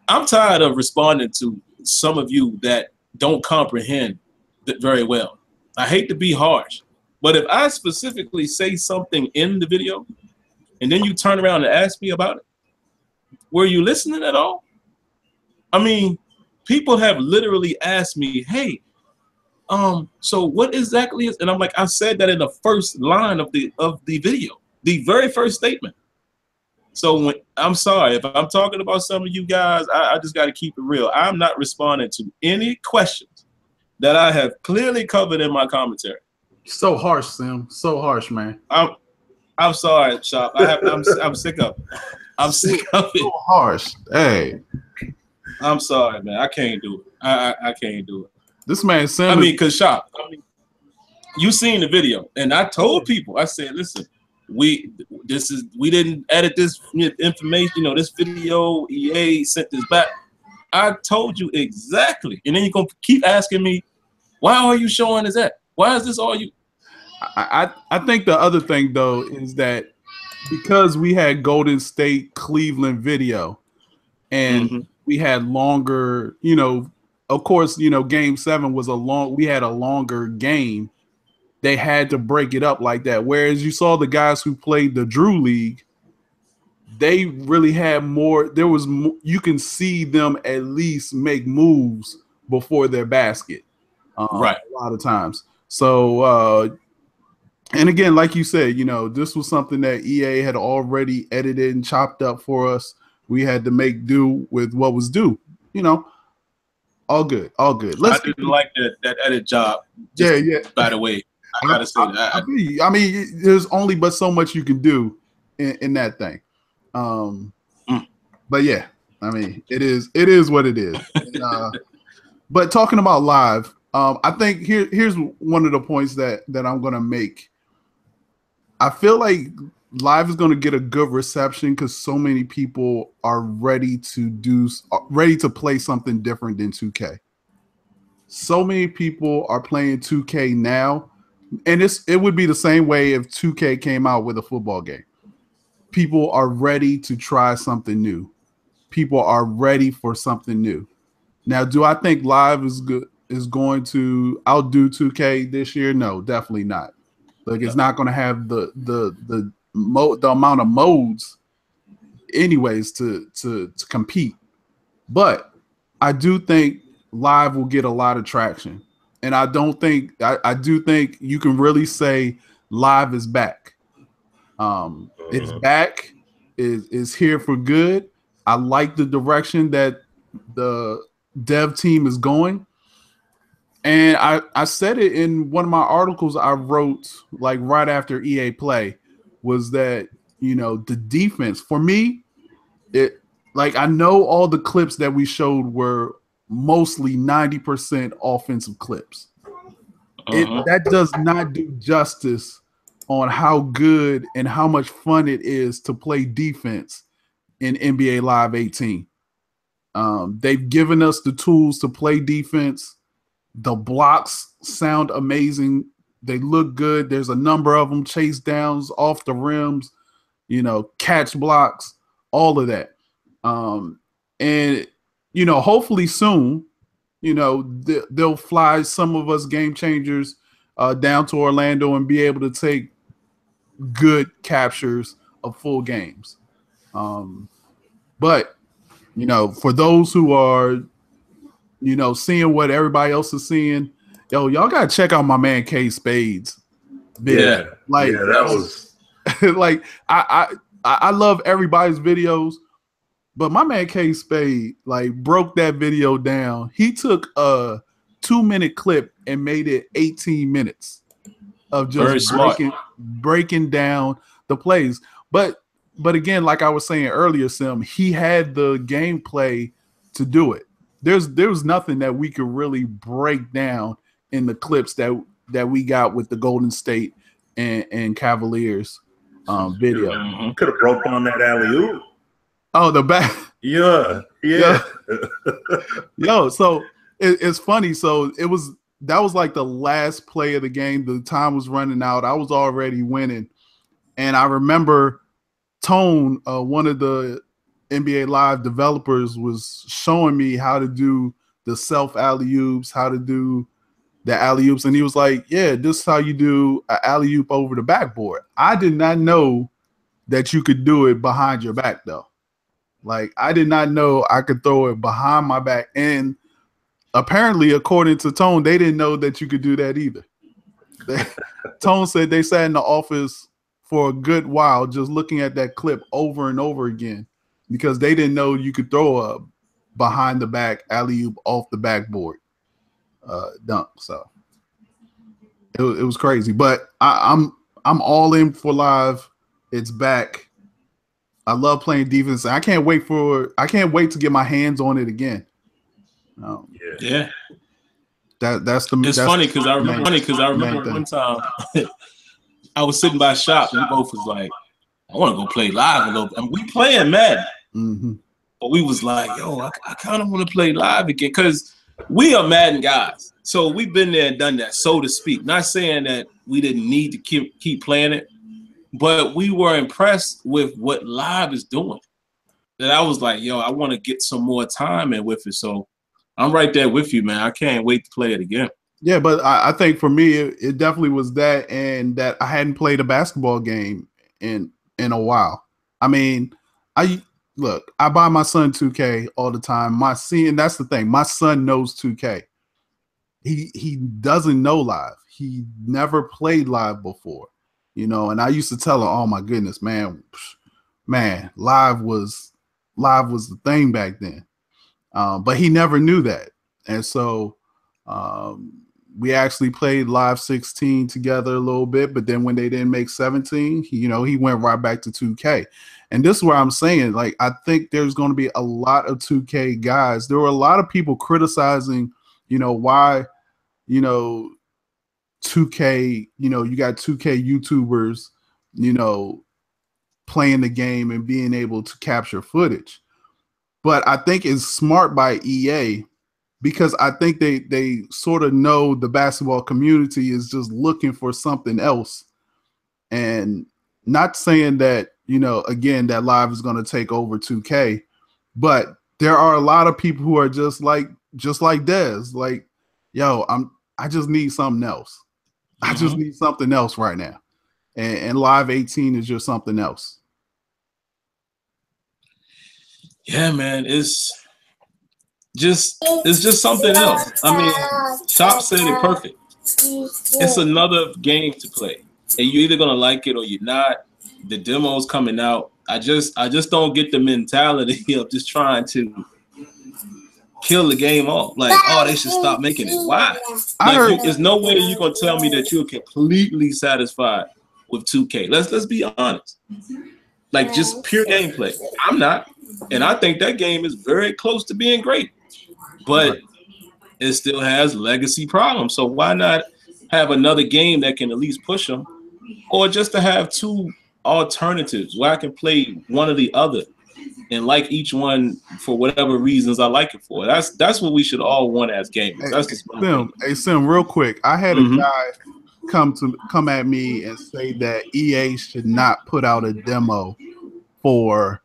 I'm tired of responding to some of you that don't comprehend it very well. I hate to be harsh, But if I specifically say something in the video, and then you turn around and ask me about it, were you listening at all? I mean, people have literally asked me, hey, so what exactly is, and I'm like, I said that in the first line of the video, the very first statement. So when, I'm sorry, if I'm talking about some of you guys, I just got to keep it real. I'm not responding to any questions that I have clearly covered in my commentary.
So harsh, Sim. So harsh, man.
I'm sorry, Shop. I'm sick of it. I'm sick of it.
So harsh. Hey.
I'm sorry, man. I can't do it. I can't do it.
This man Sim.
I mean, cause Shop, you seen the video, and I told people, I said, listen, we didn't edit this information, you know, this video. EA sent this back. I told you exactly, and then you're gonna keep asking me, why are you showing us that? Why is this all you?
I think the other thing though is that because we had Golden State Cleveland video, and we had longer, you know, of course, you know, Game 7 was we had a longer game. They had to break it up like that. Whereas you saw the guys who played the Drew League, they really had more. There was, you can see them at least make moves before their basket, right? A lot of times. So, and again, like you said, you know, this was something that EA had already edited and chopped up for us. We had to make do with what was due, you know. All good, all good.
I didn't like that edit job. Just, yeah. By the way, I gotta say that.
I mean, there's only but so much you can do in that thing. But yeah, I mean, it is what it is. And, but talking about live, I think here's one of the points that I'm gonna make. I feel like live is gonna get a good reception because so many people are ready to play something different than 2K. So many people are playing 2K now, and it would be the same way if 2K came out with a football game. People are ready to try something new. People are ready for something new. Now, do I think live is going to outdo 2K this year? No, definitely not. Like, it's not going to have the amount of modes anyways to compete. But I do think live will get a lot of traction. And I do think you can really say live is back. It's back, is here for good. I like the direction that the dev team is going. And I said it in one of my articles I wrote like right after EA Play, was that, you know, the defense for me, I know all the clips that we showed were mostly 90% offensive clips. That does not do justice on how good and how much fun it is to play defense in NBA Live 18. They've given us the tools to play defense. The blocks sound amazing. They look good. There's a number of them, chase downs, off the rims, you know, catch blocks, all of that. And, you know, hopefully soon, you know, they'll fly some of us game changers down to Orlando and be able to take good captures of full games. But, you know, for those who are, you know, seeing what everybody else is seeing, y'all got to check out my man K Spades video.
Yeah.
Like,
yeah, that was
like, I love everybody's videos, but my man K Spade like broke that video down. He took a 2-minute clip and made it 18 minutes of just breaking down the plays. But again, like I was saying earlier, Sim, he had the gameplay to do it. There was nothing that we could really break down in the clips that we got with the Golden State and Cavaliers video.
Could have broke down that alley-oop.
Oh, the back.
Yeah.
Yo, so it's funny. So that was like the last play of the game. The time was running out. I was already winning. And I remember Tone, one of the NBA Live developers, was showing me how to do the self alley-oops, how to do the alley-oops, and he was like, yeah, this is how you do an alley-oop over the backboard. I did not know that you could do it behind your back, though. Like, I did not know I could throw it behind my back. And apparently, according to Tone, they didn't know that you could do that either. Tone said they sat in the office for a good while just looking at that clip over and over again because they didn't know you could throw a behind the back alley-oop off the backboard dunk. So it was crazy. But I'm all in for live. It's back. I love playing defense. I can't wait to get my hands on it again.
Yeah.
That's the.
It's funny because I remember one time I was sitting by shop and we both was like, I want to go play live a little bit. And we playing Madden, but we was like, yo, I kind of want to play live again because we are Madden guys. So we've been there and done that, so to speak. Not saying that we didn't need to keep playing it, but we were impressed with what live is doing. That I was like, yo, I want to get some more time in with it. So I'm right there with you, man. I can't wait to play it again.
Yeah, but I think for me, it definitely was that, and that I hadn't played a basketball game in a while. I mean, I buy my son 2K all the time. And that's the thing. My son knows 2K. He doesn't know live. He never played live before, And I used to tell him, "Oh my goodness, man, live was the thing back then." But he never knew that, and so we actually played live 16 together a little bit. But then when they didn't make 17, he went right back to 2K. And this is where I'm saying, like, I think there's going to be a lot of 2K guys. There were a lot of people criticizing, why, 2K, you got 2K YouTubers, playing the game and being able to capture footage. But I think it's smart by EA because I think they sort of know the basketball community is just looking for something else. And not saying that, again, that live is going to take over 2K, but there are a lot of people who are just like Dez, like, yo, I just need something else. I just need something else right now. And live 18 is just something else.
Yeah, man, it's just something else. I mean, Chop said it perfect. It's another game to play, and you're either gonna like it or you're not. The demo's coming out. I just don't get the mentality of just trying to kill the game off. Like, oh, they should stop making it. Why? Like, there's no way you're gonna tell me that you're completely satisfied with 2K. Let's be honest. Like, just pure gameplay. I'm not. And I think that game is very close to being great, but it still has legacy problems. So why not have another game that can at least push them, or just to have two alternatives where I can play one or the other and like each one for whatever reasons I like it for. That's what we should all want as gamers. That's just
Sim, real quick. I had a guy come at me and say that EA should not put out a demo for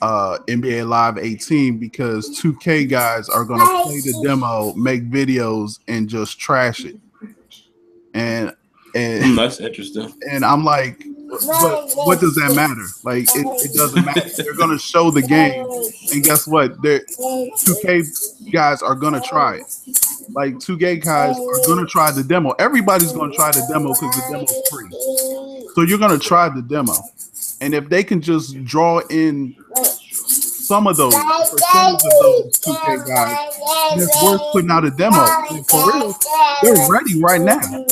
NBA Live 18 because 2K guys are going to play the demo, make videos, and just trash it. And
that's interesting.
And I'm like, what does that matter? Like, it doesn't matter. They're going to show the game, and guess what? 2K guys are going to try it. Like, 2K guys are going to try the demo. Everybody's going to try the demo because the demo's free. So you're going to try the demo. And if they can just draw in some of those, percentage of those 2K guys, it's worth putting out a demo. And for real, they're ready right now. We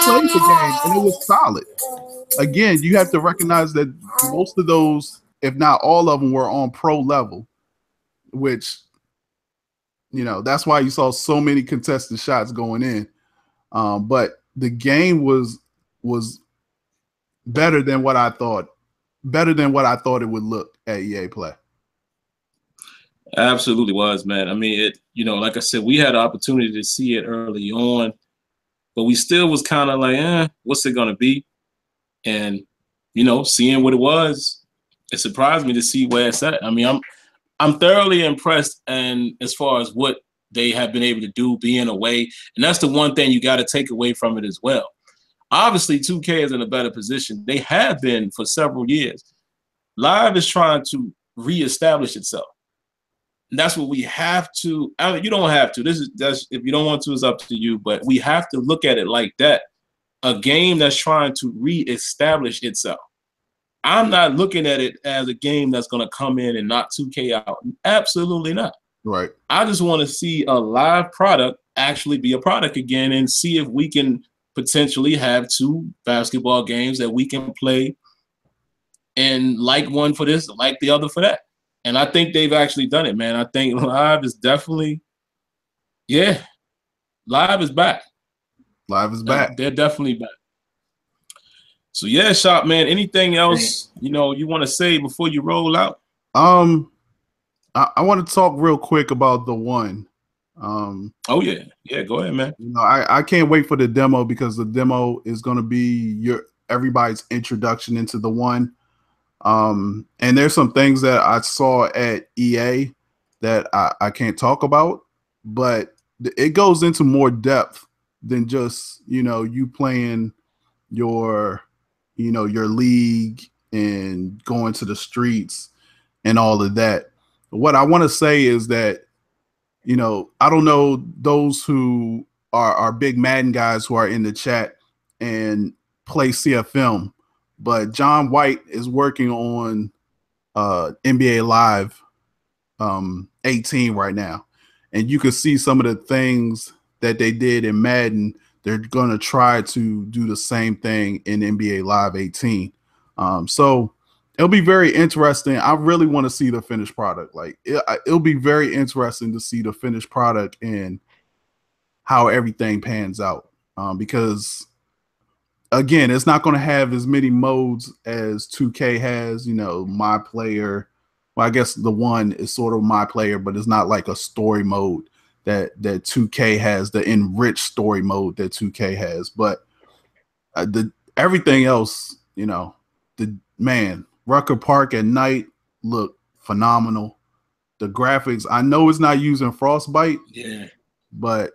played the game and it was solid. Again, you have to recognize that most of those, if not all of them, were on pro level, which, that's why you saw so many contested shots going in. But the game was better than what I thought it would look at EA Play.
Absolutely was, man. I mean, like I said, we had an opportunity to see it early on, but we still was kind of like, what's it going to be? And, seeing what it was, it surprised me to see where it's at. I mean, I'm thoroughly impressed, and as far as what they have been able to do being away. And that's the one thing you got to take away from it as well. Obviously, 2K is in a better position. They have been for several years. Live is trying to reestablish itself. And that's what we have to. You don't have to. That's if you don't want to, it's up to you. But we have to look at it like that. A game that's trying to reestablish itself. I'm not looking at it as a game that's going to come in and knock 2K out. Absolutely not.
Right.
I just want to see a live product actually be a product again and see if we can potentially have 2 basketball games that we can play and like one for this, like the other for that. And I think they've actually done it, man. I think live is definitely, yeah, live is back.
Live is back.
They're definitely back. So yeah, Shop, man. Anything else you want to say before you roll out?
I want to talk real quick about the one.
Oh yeah, go ahead, man.
I can't wait for the demo because the demo is going to be everybody's introduction into the one. And there's some things that I saw at EA that I can't talk about, but it goes into more depth than just you playing your league and going to the streets and all of that. What I want to say is that, I don't know those who are big Madden guys who are in the chat and play CFM, but John White is working on NBA Live 18 right now. And you can see some of the things that they did in Madden. They're going to try to do the same thing in NBA Live 18. So it'll be very interesting. I really want to see the finished product. Like it'll be very interesting to see the finished product and how everything pans out. Because again, it's not going to have as many modes as 2K has. My player. Well, I guess the one is sort of my player, but it's not like a story mode that 2K has, the enriched story mode that 2K has. But everything else, Rucker Park at night look phenomenal. The graphics, I know it's not using Frostbite, but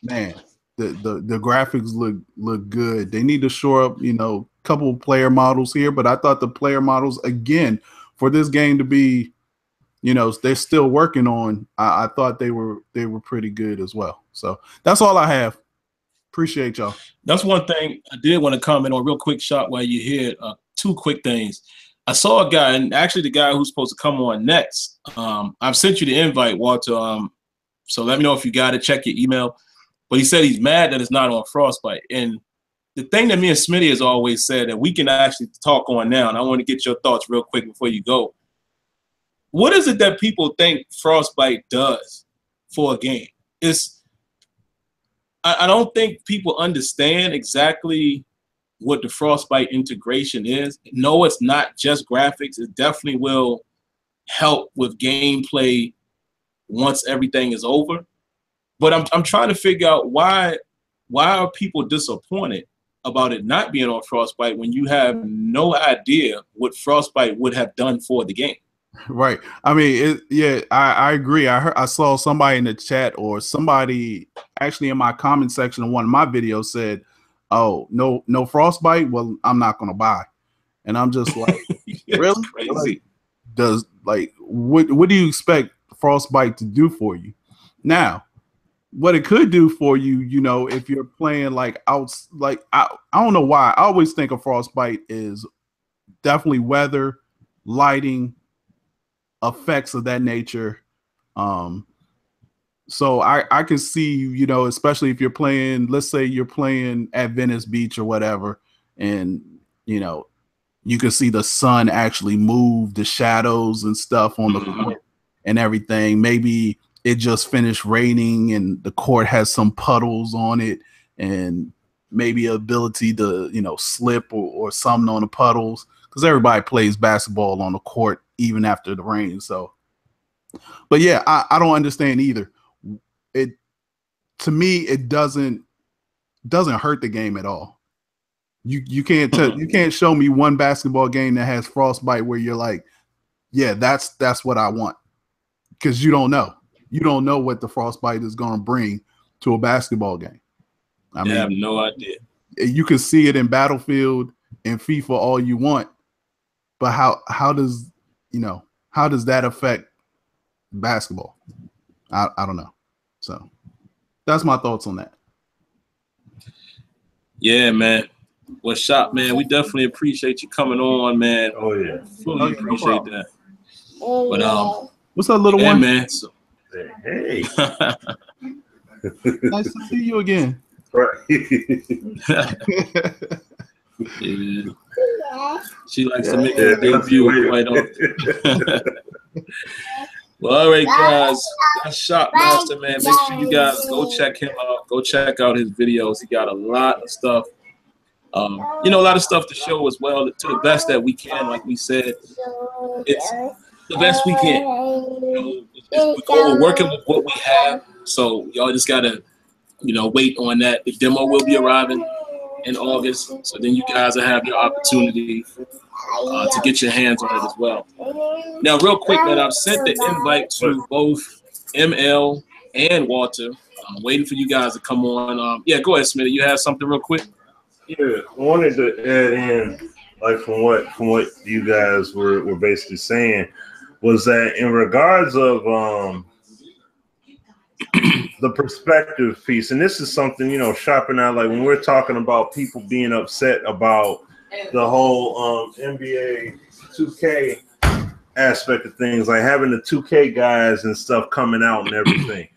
man, the graphics look good. They need to shore up, a couple player models here, but I thought the player models again for this game to be, they're still working on. I thought they were pretty good as well. So that's all I have. Appreciate y'all.
That's one thing I did want to comment on real quick, Shot, while you're here. 2 quick things. I saw a guy, and actually the guy who's supposed to come on next. I've sent you the invite, Walter. So let me know if you got it. Check your email. But he said he's mad that it's not on Frostbite. And the thing that me and Smitty has always said that we can actually talk on now, and I want to get your thoughts real quick before you go. What is it that people think Frostbite does for a game? I don't think people understand exactly what the Frostbite integration is. No, it's not just graphics. It definitely will help with gameplay once everything is over. But I'm trying to figure out why are people disappointed about it not being on Frostbite when you have no idea what Frostbite would have done for the game.
Right. I mean, I agree. I saw somebody in the chat or somebody actually in my comment section of one of my videos said, "Oh, no Frostbite. Well, I'm not going to buy." And I'm just like, really?
Crazy.
What do you expect Frostbite to do for you? Now, what it could do for you, if you're playing I don't know why. I always think of Frostbite is definitely weather, lighting, effects of that nature. So I can see, especially if you're playing, let's say you're playing at Venice Beach or whatever, and you can see the sun actually move the shadows and stuff on the court and everything. Maybe it just finished raining and the court has some puddles on it and maybe ability to, slip or something on the puddles, because everybody plays basketball on the court even after the rain. So, but yeah, I don't understand either. To me, it doesn't hurt the game at all. You can't show me one basketball game that has Frostbite where you're like, yeah, that's what I want, because you don't know. you don't know what the frostbite is going to bring to a basketball game. I mean,
have no idea.
You can see it in Battlefield and FIFA all you want, but how does that affect basketball? I don't know. So that's my thoughts on that.
Yeah, man. Well, Shop, man, we definitely appreciate you coming on, man.
Oh yeah,
Fully appreciate that. But
what's up, little one?
man. So,
hey,
nice to see you again.
right.
yeah. She likes to make her debut quite often. Well, all right, guys. That's Shop Master, man. Make sure you guys go check him out. Go check out his videos. He got a lot of stuff. A lot of stuff to show as well, to the best that we can. Like we said, it's the best we can. We're working with what we have, so y'all just gotta, wait on that. The demo will be arriving in August, so then you guys will have your opportunity to get your hands on it as well. Now, real quick, man, I've sent the invite to both ML and Walter. I'm waiting for you guys to come on. Yeah, go ahead, Smitty. You have something real quick?
Yeah, I wanted to add in, like from what you guys were basically saying, was that in regards of the perspective piece, and this is something, shopping out, like when we're talking about people being upset about the whole NBA 2K aspect of things, like having the 2K guys and stuff coming out and everything.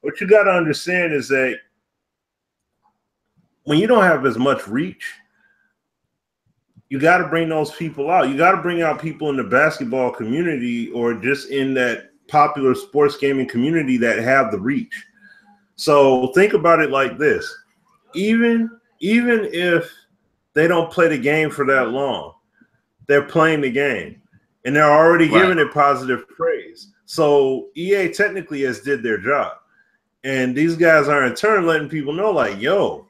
What you got to understand is that when you don't have as much reach, you got to bring those people out. You got to bring out people in the basketball community or just in that popular sports gaming community that have the reach. So think about it like this. Even if they don't play the game for that long, they're playing the game and they're already giving it positive praise. So EA technically has did their job. And these guys are in turn letting people know, like, yo,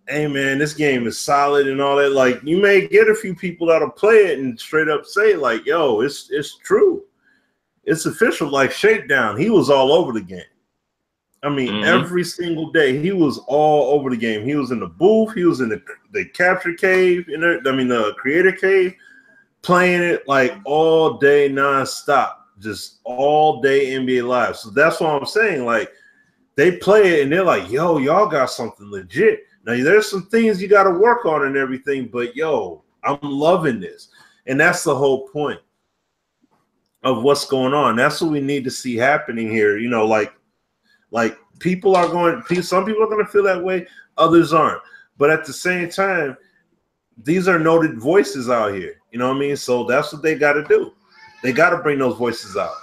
hey man, this game is solid and all that. Like, you may get a few people that'll play it and straight up say, like, yo, it's true. It's official. Like Shakedown, he was all over the game. I mean, every single day he was all over the game. He was in the booth, he was in the capture cave, the creator cave, playing it like all day nonstop, just all day NBA Live. So that's what I'm saying. Like, they play it and they're like, yo, y'all got something legit. Now, there's some things you got to work on and everything, but yo, I'm loving this. And that's the whole point of what's going on. That's what we need to see happening here. Like people are some people are going to feel that way, others aren't. But at the same time, these are noted voices out here. You know what I mean? So that's what they got to do. They got to bring those voices out.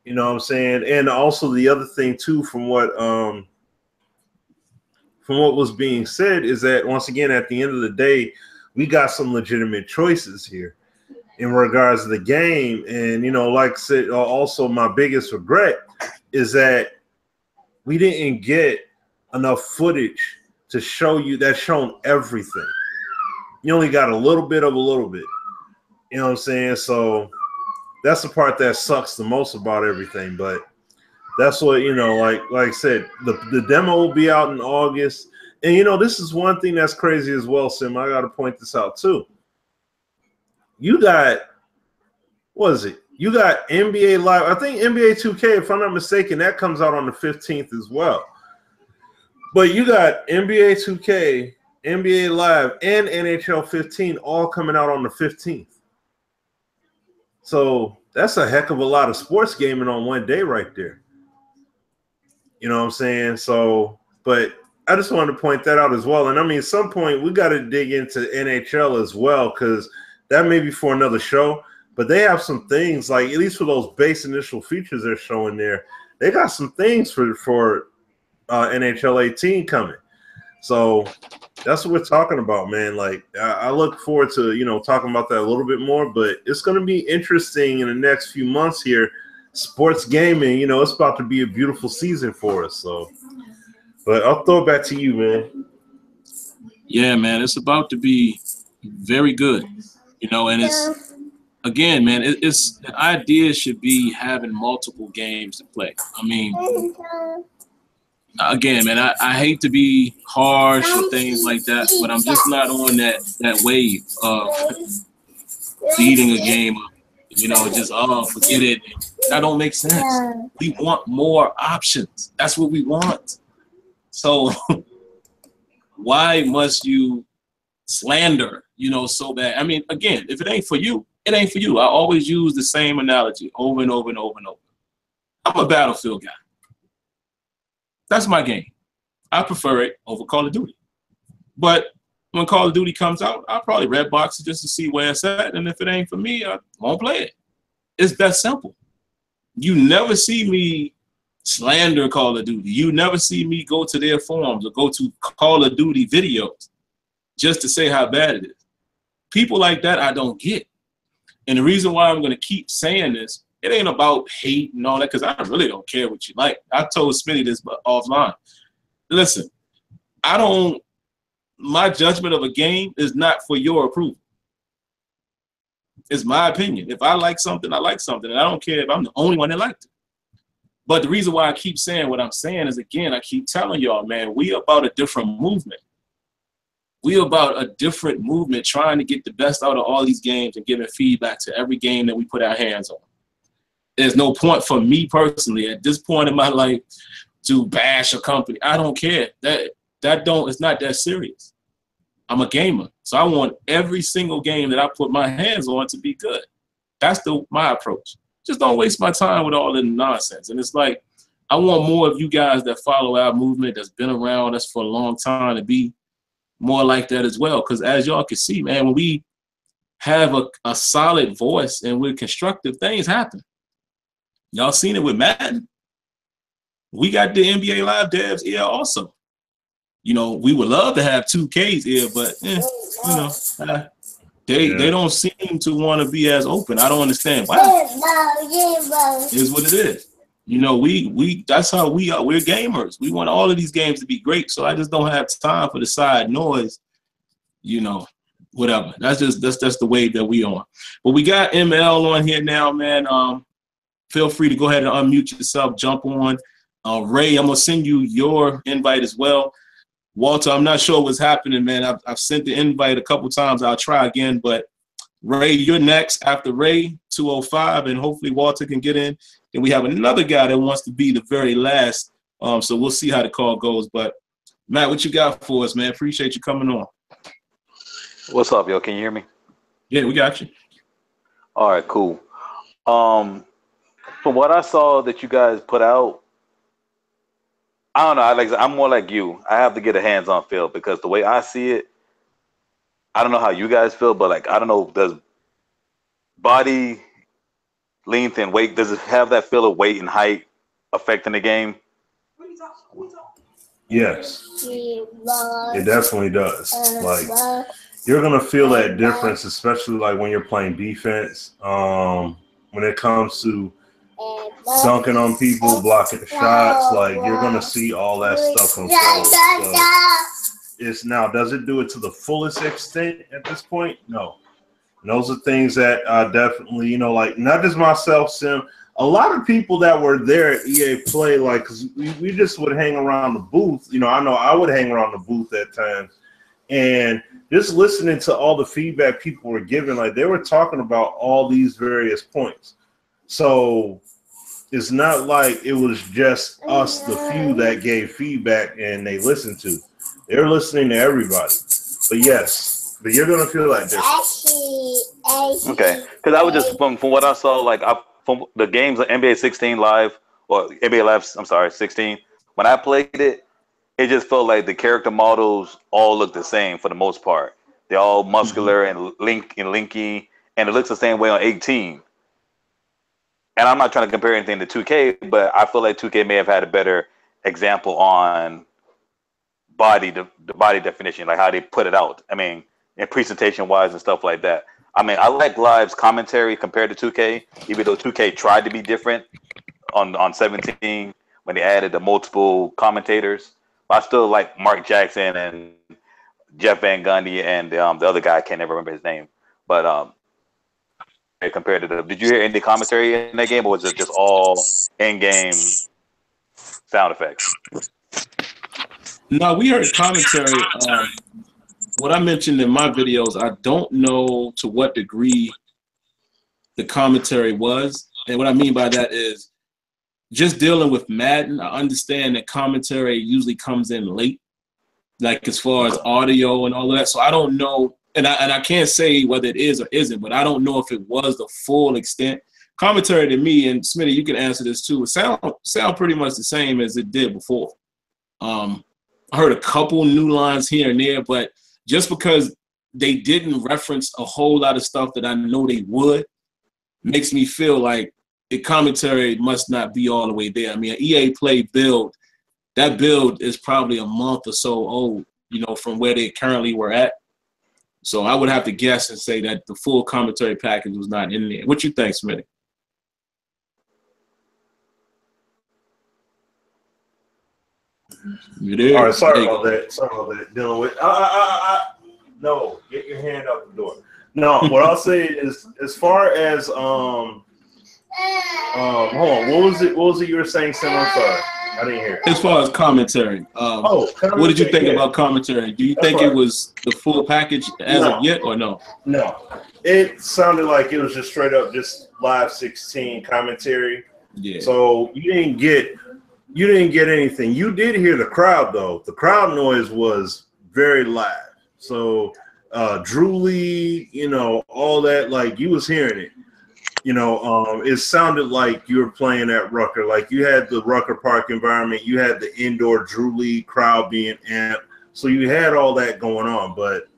You know what I'm saying? And also the other thing too, from what was being said, is that once again, at the end of the day, we got some legitimate choices here in regards to the game. And, like I said, also my biggest regret is that we didn't get enough footage to show you that's shown everything. You only got a little bit of a little bit. You know what I'm saying? So that's the part that sucks the most about everything. But that's what, like I said, the demo will be out in August. And, this is one thing that's crazy as well, Sim. I got to point this out, too. You got, what is it? You got NBA Live. I think NBA 2K, if I'm not mistaken, that comes out on the 15th as well. But you got NBA 2K, NBA Live, and NHL 15 all coming out on the 15th. So that's a heck of a lot of sports gaming on one day right there. You know what I'm saying? So, but I just wanted to point that out as well. And I mean, at some point we got to dig into NHL as well, because that may be for another show. But they have some things, like at least for those base initial features they're showing there, they got some things for NHL 18 coming. So that's what we're talking about, man. Like, I look forward to, talking about that a little bit more, but it's going to be interesting in the next few months here. Sports gaming, it's about to be a beautiful season for us. So, but I'll throw it back to you, man.
Yeah, man, it's about to be very good, and again, man, it's the idea should be having multiple games to play. I mean, again, man, I hate to be harsh or things like that, but I'm just not on that wave of beating a game up. You know, just forget it. That don't make sense. We want more options. That's what we want. So why must you slander, you know, so bad? I mean, again, if it ain't for you, it ain't for you. I always use the same analogy over and over and over and over. I'm a Battlefield guy. That's my game. I prefer it over Call of Duty. But when Call of Duty comes out, I'll probably red box it just to see where it's at. And if it ain't for me, I won't play it. It's that simple. You never see me slander Call of Duty. You never see me go to their forums or go to Call of Duty videos just to say how bad it is. People like that I don't get. And the reason why I'm going to keep saying this, it ain't about hate and all that, because I really don't care what you like. I told Smitty this offline. Listen, my judgment of a game is not for your approval. It's my opinion. If I like something, I like something. And I don't care if I'm the only one that liked it. But the reason why I keep saying what I'm saying is, again, I keep telling y'all, man, we about a different movement. We about a different movement trying to get the best out of all these games and giving feedback to every game that we put our hands on. There's no point for me personally at this point in my life to bash a company. I don't care. It's not that serious. I'm a gamer, so I want every single game that I put my hands on to be good. That's my approach. Just don't waste my time with all the nonsense. And it's like, I want more of you guys that follow our movement, that's been around us for a long time, to be more like that as well. Because as y'all can see, man, when we have a solid voice and we're constructive, things happen. Y'all seen it with Madden. We got the NBA Live devs here also. You know, we would love to have 2Ks here, but you know, they don't seem to want to be as open. I don't understand why. It is what it is. You know, we that's how we are. We're gamers. We want all of these games to be great. So I just don't have time for the side noise. You know, whatever. That's the wave that we on. But we got ML on here now, man. Feel free to go ahead and unmute yourself. Jump on. Ray, I'm gonna send you your invite as well. Walter, I'm not sure what's happening, man. I've sent the invite a couple times. I'll try again, but Ray, you're next after Ray, 205, and hopefully Walter can get in. And we have another guy that wants to be the very last, so we'll see how the call goes. But Matt, what you got for us, man? Appreciate you coming on.
What's up, yo? Can you hear me?
Yeah, we got you.
All right, cool. From what I saw that you guys put out, I don't know. I'm more like you. I have to get a hands-on feel, because the way I see it, I don't know how you guys feel, but like, I don't know, does body length and weight, does it have that feel of weight and height affecting the game?
Yes, it definitely does. Like, you're gonna feel that difference, especially like when you're playing defense. When it comes to dunking on people, blocking shots, like, you're gonna see all that stuff unfold. So it's now, does it do it to the fullest extent at this point? No. And those are things that definitely, you know, like, not just myself, Sim, a lot of people that were there at EA Play, like, because we just would hang around the booth. You know I would hang around the booth at times, and just listening to all the feedback people were giving, like, they were talking about all these various points. So it's not like it was just us, the few that gave feedback and they listened to. They're listening to everybody. But yes, but you're gonna feel like this.
Okay, because I was just from what I saw, like, from the games like NBA 16 Live, or NBA Live, I'm sorry, 16. When I played it, it just felt like the character models all look the same for the most part. They're all muscular and linky, and it looks the same way on 18. And I'm not trying to compare anything to 2K, but I feel like 2K may have had a better example on the body definition, like how they put it out. I mean, and presentation wise and stuff like that. I mean, I like Live's commentary compared to 2K, even though 2K tried to be different on 17 when they added the multiple commentators. But I still like Mark Jackson and Jeff Van Gundy and the other guy, I can't ever remember his name. But compared to the? Did you hear any commentary in that game, or was it just all in-game sound effects?
No, we heard commentary. What I mentioned in my videos, I don't know to what degree the commentary was. And what I mean by that is just dealing with Madden, I understand that commentary usually comes in late, like as far as audio and all of that. So I don't know, and I can't say whether it is or isn't, but I don't know if it was the full extent. Commentary to me, and Smitty, you can answer this too, it sound pretty much the same as it did before. I heard a couple new lines here and there, but just because they didn't reference a whole lot of stuff that I know they would, makes me feel like the commentary must not be all the way there. I mean, an EA Play build, that build is probably a month or so old, from where they currently were at. So I would have to guess and say that the full commentary package was not in there. What you think, Smitty? You there?
All right, sorry about that. Dealing with no, get your hand out the door. No, what I'll say is, as far as hold on, what was it you were saying, Sim? I'm sorry, I didn't hear it.
As far as commentary, what did you think about commentary? Do you think it was the full package as of yet, or no?
No, it sounded like it was just straight up just live 16 commentary.
Yeah. So
you didn't get anything. You did hear the crowd though. The crowd noise was very live. So Drew Lee, all that, like you was hearing it. It sounded like you were playing at Rucker. Like you had the Rucker Park environment, you had the indoor Drew Lee crowd being amped. So you had all that going on. But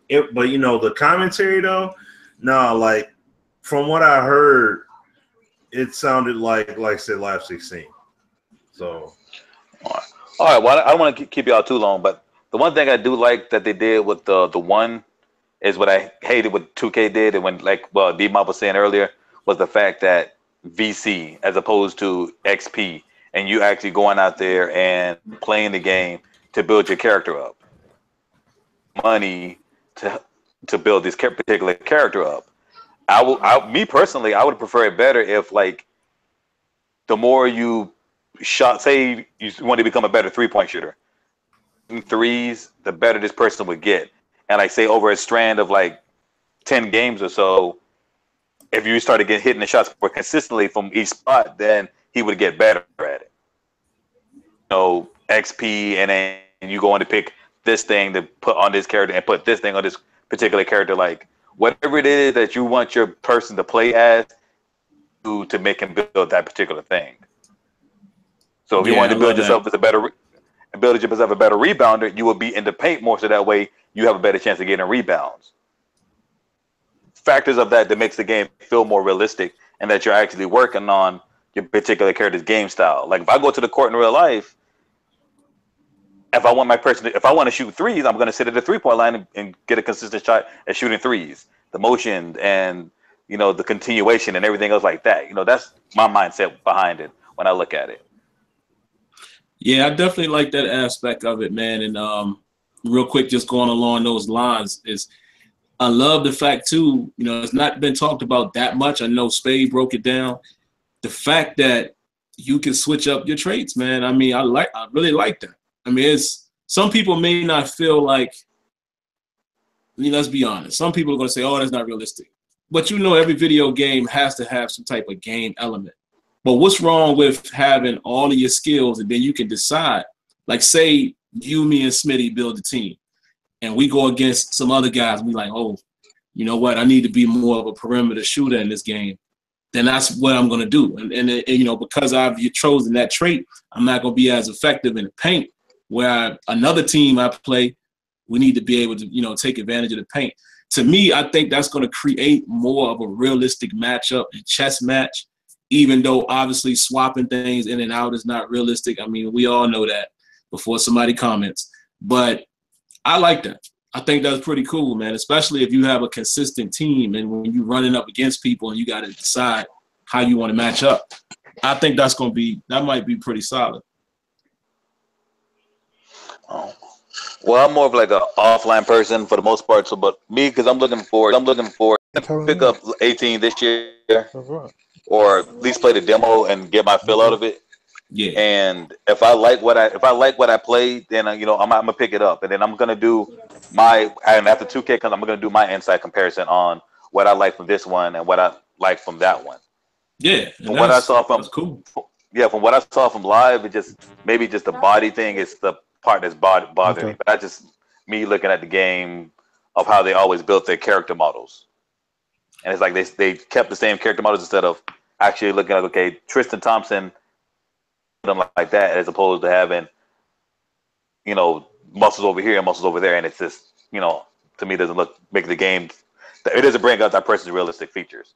the commentary though, like from what I heard, it sounded like I said, live 16. So
all right. Well, I don't want to keep y'all too long, but the one thing I do like that they did with the one is what I hated what 2K did, and when D-Mob was saying earlier, was the fact that VC as opposed to XP, and you actually going out there and playing the game to build your character up. Money to build this particular character up. Me personally, I would prefer it better if the more you shot, say you want to become a better 3-point shooter, threes, the better this person would get. And say over a strand of 10 games or so, if you started hitting the shots more consistently from each spot, then he would get better at it. XP, and then you go on to pick this thing to put on this character and put this thing on this particular character. Whatever it is that you want your person to play as, to make him build that particular thing. So if you wanted to build yourself as a better rebounder, you will be in the paint more, so that way you have a better chance of getting rebounds. Factors of that makes the game feel more realistic, and that you're actually working on your particular character's game style. If I go to the court in real life, if I want to shoot threes, I'm going to sit at the 3-point line and get a consistent shot at shooting threes. The motion and the continuation and everything else like that. That's my mindset behind it when I look at it.
Yeah, I definitely like that aspect of it, man. And real quick, just going along those lines, I love the fact too, it's not been talked about that much. I know Spade broke it down. The fact that you can switch up your traits, man. I mean, I really like that. I mean, some people may not feel like, let's be honest. Some people are going to say, oh, that's not realistic. But every video game has to have some type of game element. But what's wrong with having all of your skills and then you can decide, say you, me, and Smitty build a team and we go against some other guys. We oh, you know what? I need to be more of a perimeter shooter in this game. Then that's what I'm going to do. And because I've chosen that trait, I'm not going to be as effective in the paint. Where another team I play, we need to be able to, take advantage of the paint. To me, I think that's going to create more of a realistic matchup and chess match, even though obviously swapping things in and out is not realistic. I mean, we all know that before somebody comments. But I like that. I think that's pretty cool, man, especially if you have a consistent team and when you're running up against people and you got to decide how you want to match up. I think that might be pretty solid.
Oh. Well, I'm more of an offline person for the most part. So, but me, because I'm looking for pick up 18 this year,
That's right.
or at least play the demo and get my fill out of it.
Yeah.
And if I like what I played, then I'm gonna pick it up, and then I'm gonna do and after 2K comes, I'm gonna do my inside comparison on what I like from this one and what I like from that one.
Yeah.
From what I saw from
cool.
Yeah, from what I saw from live, it just maybe just the body thing is the part that's bothering me. But that's just me looking at the game of how they always built their character models, and it's like they kept the same character models instead of actually looking at, okay, Tristan Thompson, them like that, as opposed to having, muscles over here and muscles over there, and it's just, to me, doesn't make the game. It doesn't bring out that person's realistic features.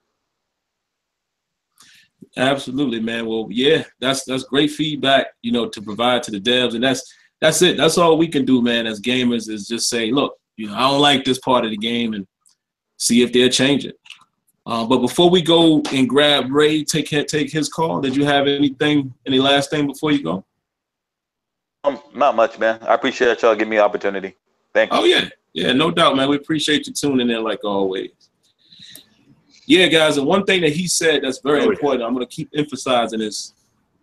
Absolutely, man. Well, yeah, that's great feedback, to provide to the devs, and that's it. That's all we can do, man, as gamers, is just say, look, I don't like this part of the game, and see if they'll change it. But before we go and grab Ray, take his call, did you have any last thing before you go?
Not much, man. I appreciate y'all giving me an opportunity. Thank you.
Oh, yeah. Yeah, no doubt, man. We appreciate you tuning in like always. Yeah, guys, and one thing that he said that's very important, I'm going to keep emphasizing, is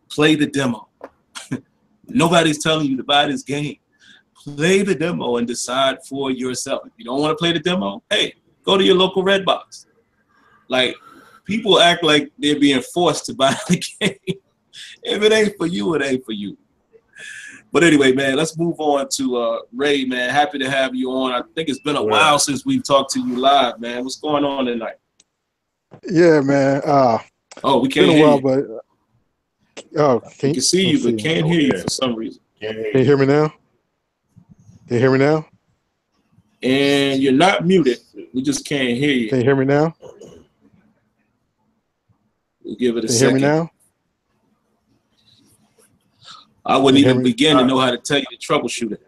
play the demo. Nobody's telling you to buy this game. Play the demo and decide for yourself. If you don't want to play the demo, hey, go to your local Redbox. Like, people act like they're being forced to buy the game. If it ain't for you, it ain't for you. But anyway, man, let's move on to Ray, man. Happy to have you on. I think it's been a while since we've talked to you live, man. What's going on tonight?
Yeah, man.
We can't hear you.
Can
you see you, but can't hear you for some reason.
Can you hear me now? Can you hear me now?
And you're not muted. We just can't hear you.
Can you hear me now?
We'll give it a
second.
second.
Can you hear me now?
I wouldn't even begin to know how to tell you to troubleshoot it.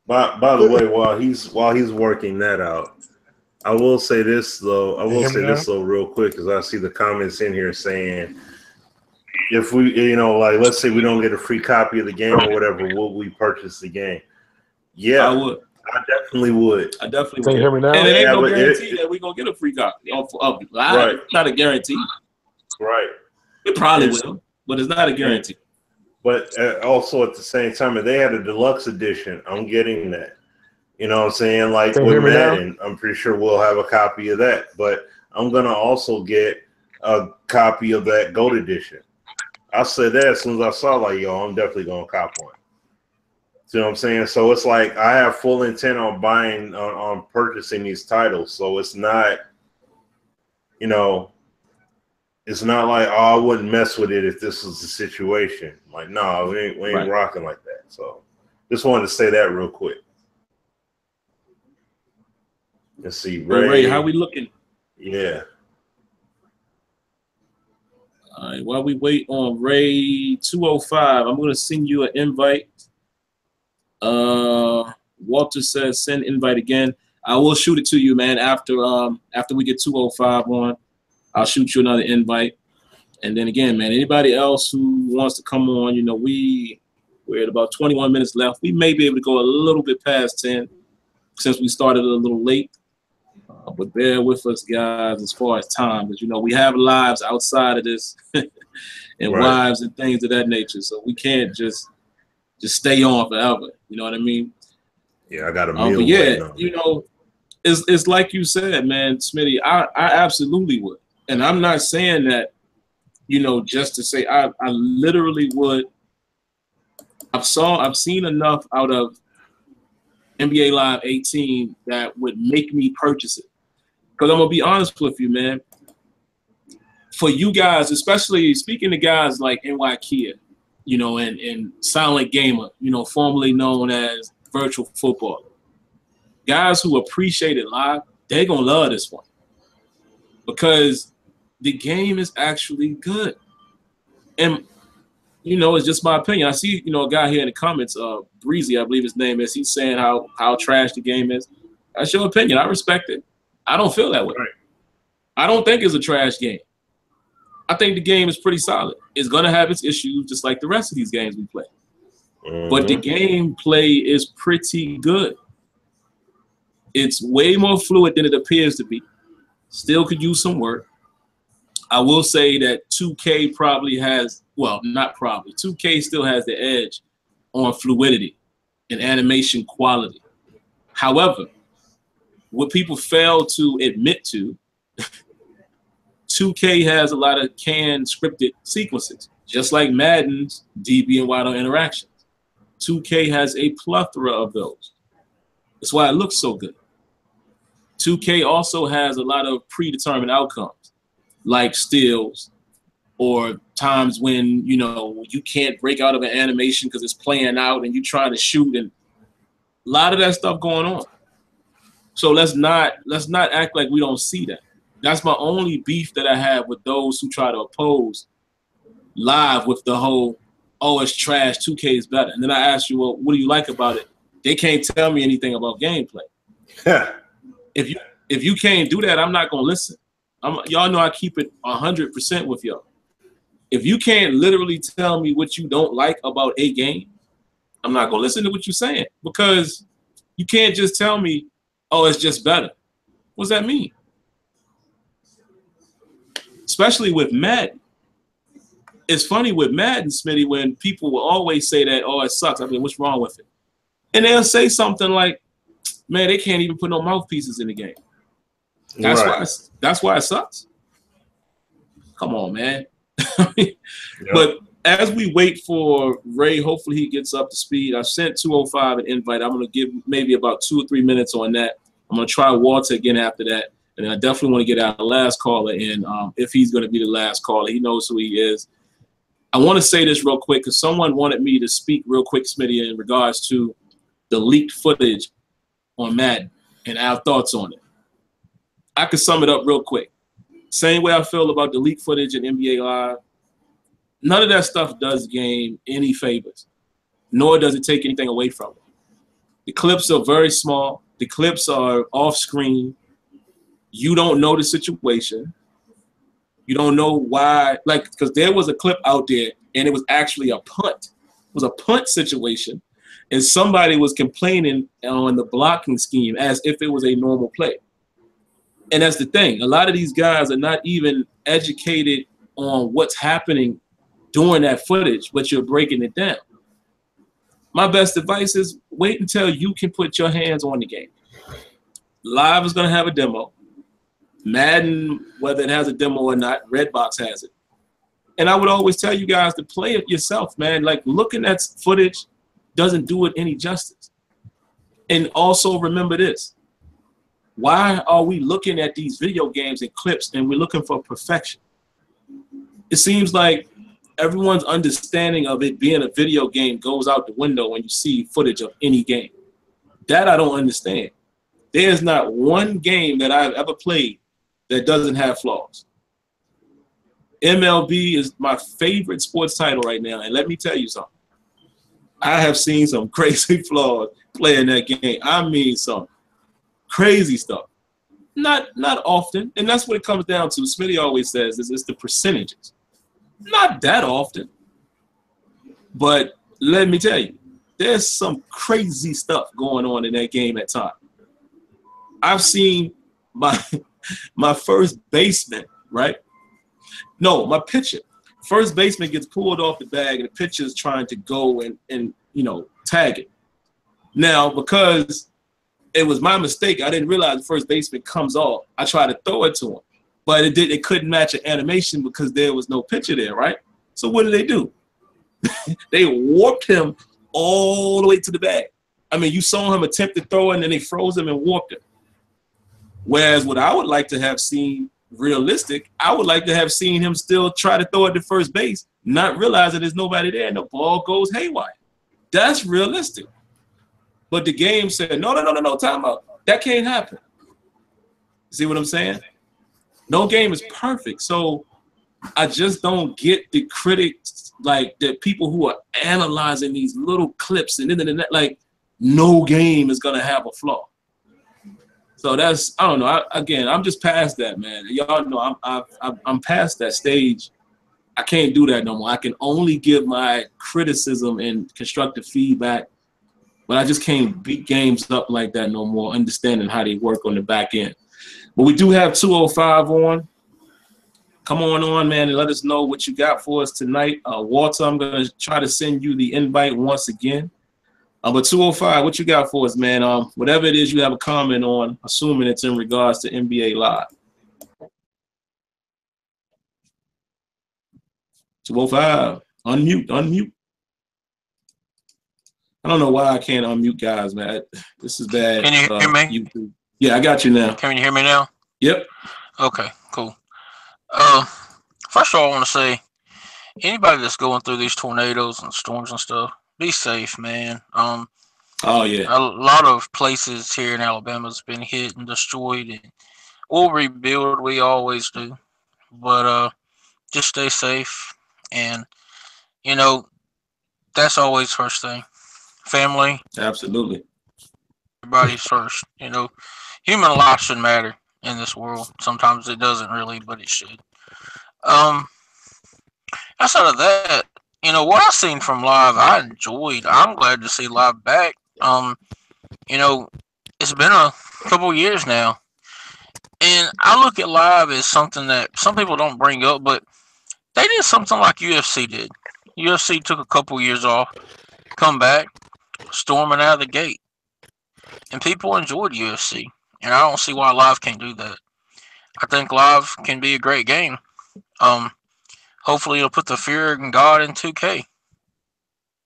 By the way, while he's working that out, I will say this though. Real quick, because I see the comments in here saying, if we, let's say we don't get a free copy of the game or whatever, will we purchase the game? Yeah,
I would.
I definitely would.
I definitely would.
Can you hear me now?
And it ain't no guarantee that we're going to get a free copy of it. Right. Not a guarantee.
Right.
It probably will, but it's not a guarantee.
But also at the same time, if they had a deluxe edition, I'm getting that. You know what I'm saying? Like with Madden, I'm pretty sure we'll have a copy of that. But I'm going to also get a copy of that GOAT edition. I said that as soon as I saw, like, I'm definitely going to cop one. You know what I'm saying? So it's like I have full intent on buying, on purchasing these titles. So it's not, it's not like, I wouldn't mess with it if this was the situation. Like, no, we ain't rocking like that. So just wanted to say that real quick. Let's see,
Ray, how we looking?
Yeah.
All right, while we wait on Ray 205, I'm going to send you an invite. Walter says send invite again. I will shoot it to you, man, after we get 205 on. I'll shoot you another invite. And then again, man, anybody else who wants to come on, we're at about 21 minutes left. We may be able to go a little bit past 10 since we started a little late. But bear with us, guys, as far as time, because we have lives outside of this and wives and things of that nature. So we can't just stay on forever. You know what I mean?
Yeah, I got a meal.
But yeah, it's like you said, man, Smitty, I absolutely would. And I'm not saying that, just to say I literally would. I've seen enough out of NBA Live 18 that would make me purchase it. Because I'm going to be honest with you, man. For you guys, especially speaking to guys like NY Kia, and Silent Gamer, formerly known as Virtual Football. Guys who appreciate it live, they're going to love this one. Because the game is actually good. And, it's just my opinion. I see, a guy here in the comments, Breezy, I believe his name is, he's saying how trash the game is. That's your opinion. I respect it. I don't feel that way. Right. I don't think it's a trash game. I think the game is pretty solid. It's going to have its issues just like the rest of these games we play. Mm-hmm. But the gameplay is pretty good. It's way more fluid than it appears to be. Still could use some work. I will say that 2K probably has, well, not probably, 2K still has the edge on fluidity and animation quality. However, what people fail to admit to, 2K has a lot of canned scripted sequences, just like Madden's DB and wild interactions. 2K has a plethora of those. That's why it looks so good. 2K also has a lot of predetermined outcomes, like steals or times when, you know, you can't break out of an animation because it's playing out and you're trying to shoot, and a lot of that stuff going on. So let's not act like we don't see that. That's my only beef that I have with those who try to oppose live with the whole, oh, it's trash, 2K is better. And then I ask you, well, what do you like about it? They can't tell me anything about gameplay. If you can't do that, I'm not gonna listen. Y'all know I keep it 100% with y'all. If you can't literally tell me what you don't like about a game, I'm not gonna listen to what you're saying, because you can't just tell me, oh, it's just better. What does that mean? Especially with Madden. It's funny with Madden, Smitty, when people will always say that, oh, it sucks. I mean, what's wrong with it? And they'll say something like, man, they can't even put no mouthpieces in the game. That's why it sucks. Come on, man. But as we wait for Ray, hopefully he gets up to speed. I sent 205 an invite. I'm going to give maybe about 2 or 3 minutes on that. I'm going to try Walter again after that. And I definitely want to get our last caller in, if he's going to be the last caller. He knows who he is. I want to say this real quick because someone wanted me to speak real quick, Smitty, in regards to the leaked footage on Madden and our thoughts on it. I could sum it up real quick. Same way I feel about the leaked footage in NBA Live. None of that stuff does game any favors, nor does it take anything away from it. The clips are very small. The clips are off screen. You don't know the situation. You don't know why, like, because there was a clip out there and it was actually a punt. It was a punt situation, and somebody was complaining on the blocking scheme as if it was a normal play. And that's the thing. A lot of these guys are not even educated on what's happening during that footage, but you're breaking it down. My best advice is wait until you can put your hands on the game. Live is going to have a demo. Madden, whether it has a demo or not, Redbox has it. And I would always tell you guys to play it yourself, man. Like, looking at footage doesn't do it any justice. And also remember this. Why are we looking at these video games and clips and we're looking for perfection? It seems like everyone's understanding of it being a video game goes out the window when you see footage of any game. That I don't understand. There's not one game that I've ever played that doesn't have flaws. MLB is my favorite sports title right now, and let me tell you something. I have seen some crazy flaws playing that game. I mean, some crazy stuff. Not often, and that's what it comes down to. Smitty always says it's the percentages. Not that often, but let me tell you, there's some crazy stuff going on in that game at times. I've seen my first baseman, right? No, my pitcher. First baseman gets pulled off the bag and the pitcher's trying to go and you know, tag it. Now, because it was my mistake, I didn't realize the first baseman comes off. I tried to throw it to him, but it couldn't match an animation because there was no pitcher there, right? So what do? They warped him all the way to the bag. I mean, you saw him attempt to throw it and then they froze him and warped him. Whereas what I would like to have seen realistic, I would like to have seen him still try to throw it to first base, not realizing there's nobody there and the ball goes haywire. That's realistic. But the game said, no, time out. That can't happen. See what I'm saying? No game is perfect. So I just don't get the critics, like the people who are analyzing these little clips and then like no game is going to have a flaw. So that's, I don't know. Again, I'm just past that, man. Y'all know I'm past that stage. I can't do that no more. I can only give my criticism and constructive feedback, but I just can't beat games up like that no more, understanding how they work on the back end. But we do have 205 on. Come on, man, and let us know what you got for us tonight. Walter, I'm going to try to send you the invite once again. But 205, what you got for us, man? Whatever it is you have a comment on, assuming it's in regards to NBA Live. 205, unmute. I don't know why I can't unmute guys, man. This is bad.
Can you hear me?
YouTube. Yeah, I got you now.
Can you hear me now?
Yep.
Okay, cool. First of all, I want to say, anybody that's going through these tornadoes and storms and stuff, be safe, man.
Oh yeah.
A lot of places here in Alabama's been hit and destroyed, and we'll rebuild. We always do, but just stay safe, and you know that's always first thing. Family,
Absolutely.
everybody's first. You know, human life should matter in this world. Sometimes it doesn't really, but it should. Outside of that, you know, what I've seen from live, I enjoyed. I'm glad to see live back. You know, it's been a couple years now, and I look at live as something that some people don't bring up, but they did something like UFC did. UFC took a couple years off, come back, storming out of the gate, and people enjoyed UFC, and I don't see why live can't do that. I think live can be a great game. Hopefully it'll put the fear in God in 2K,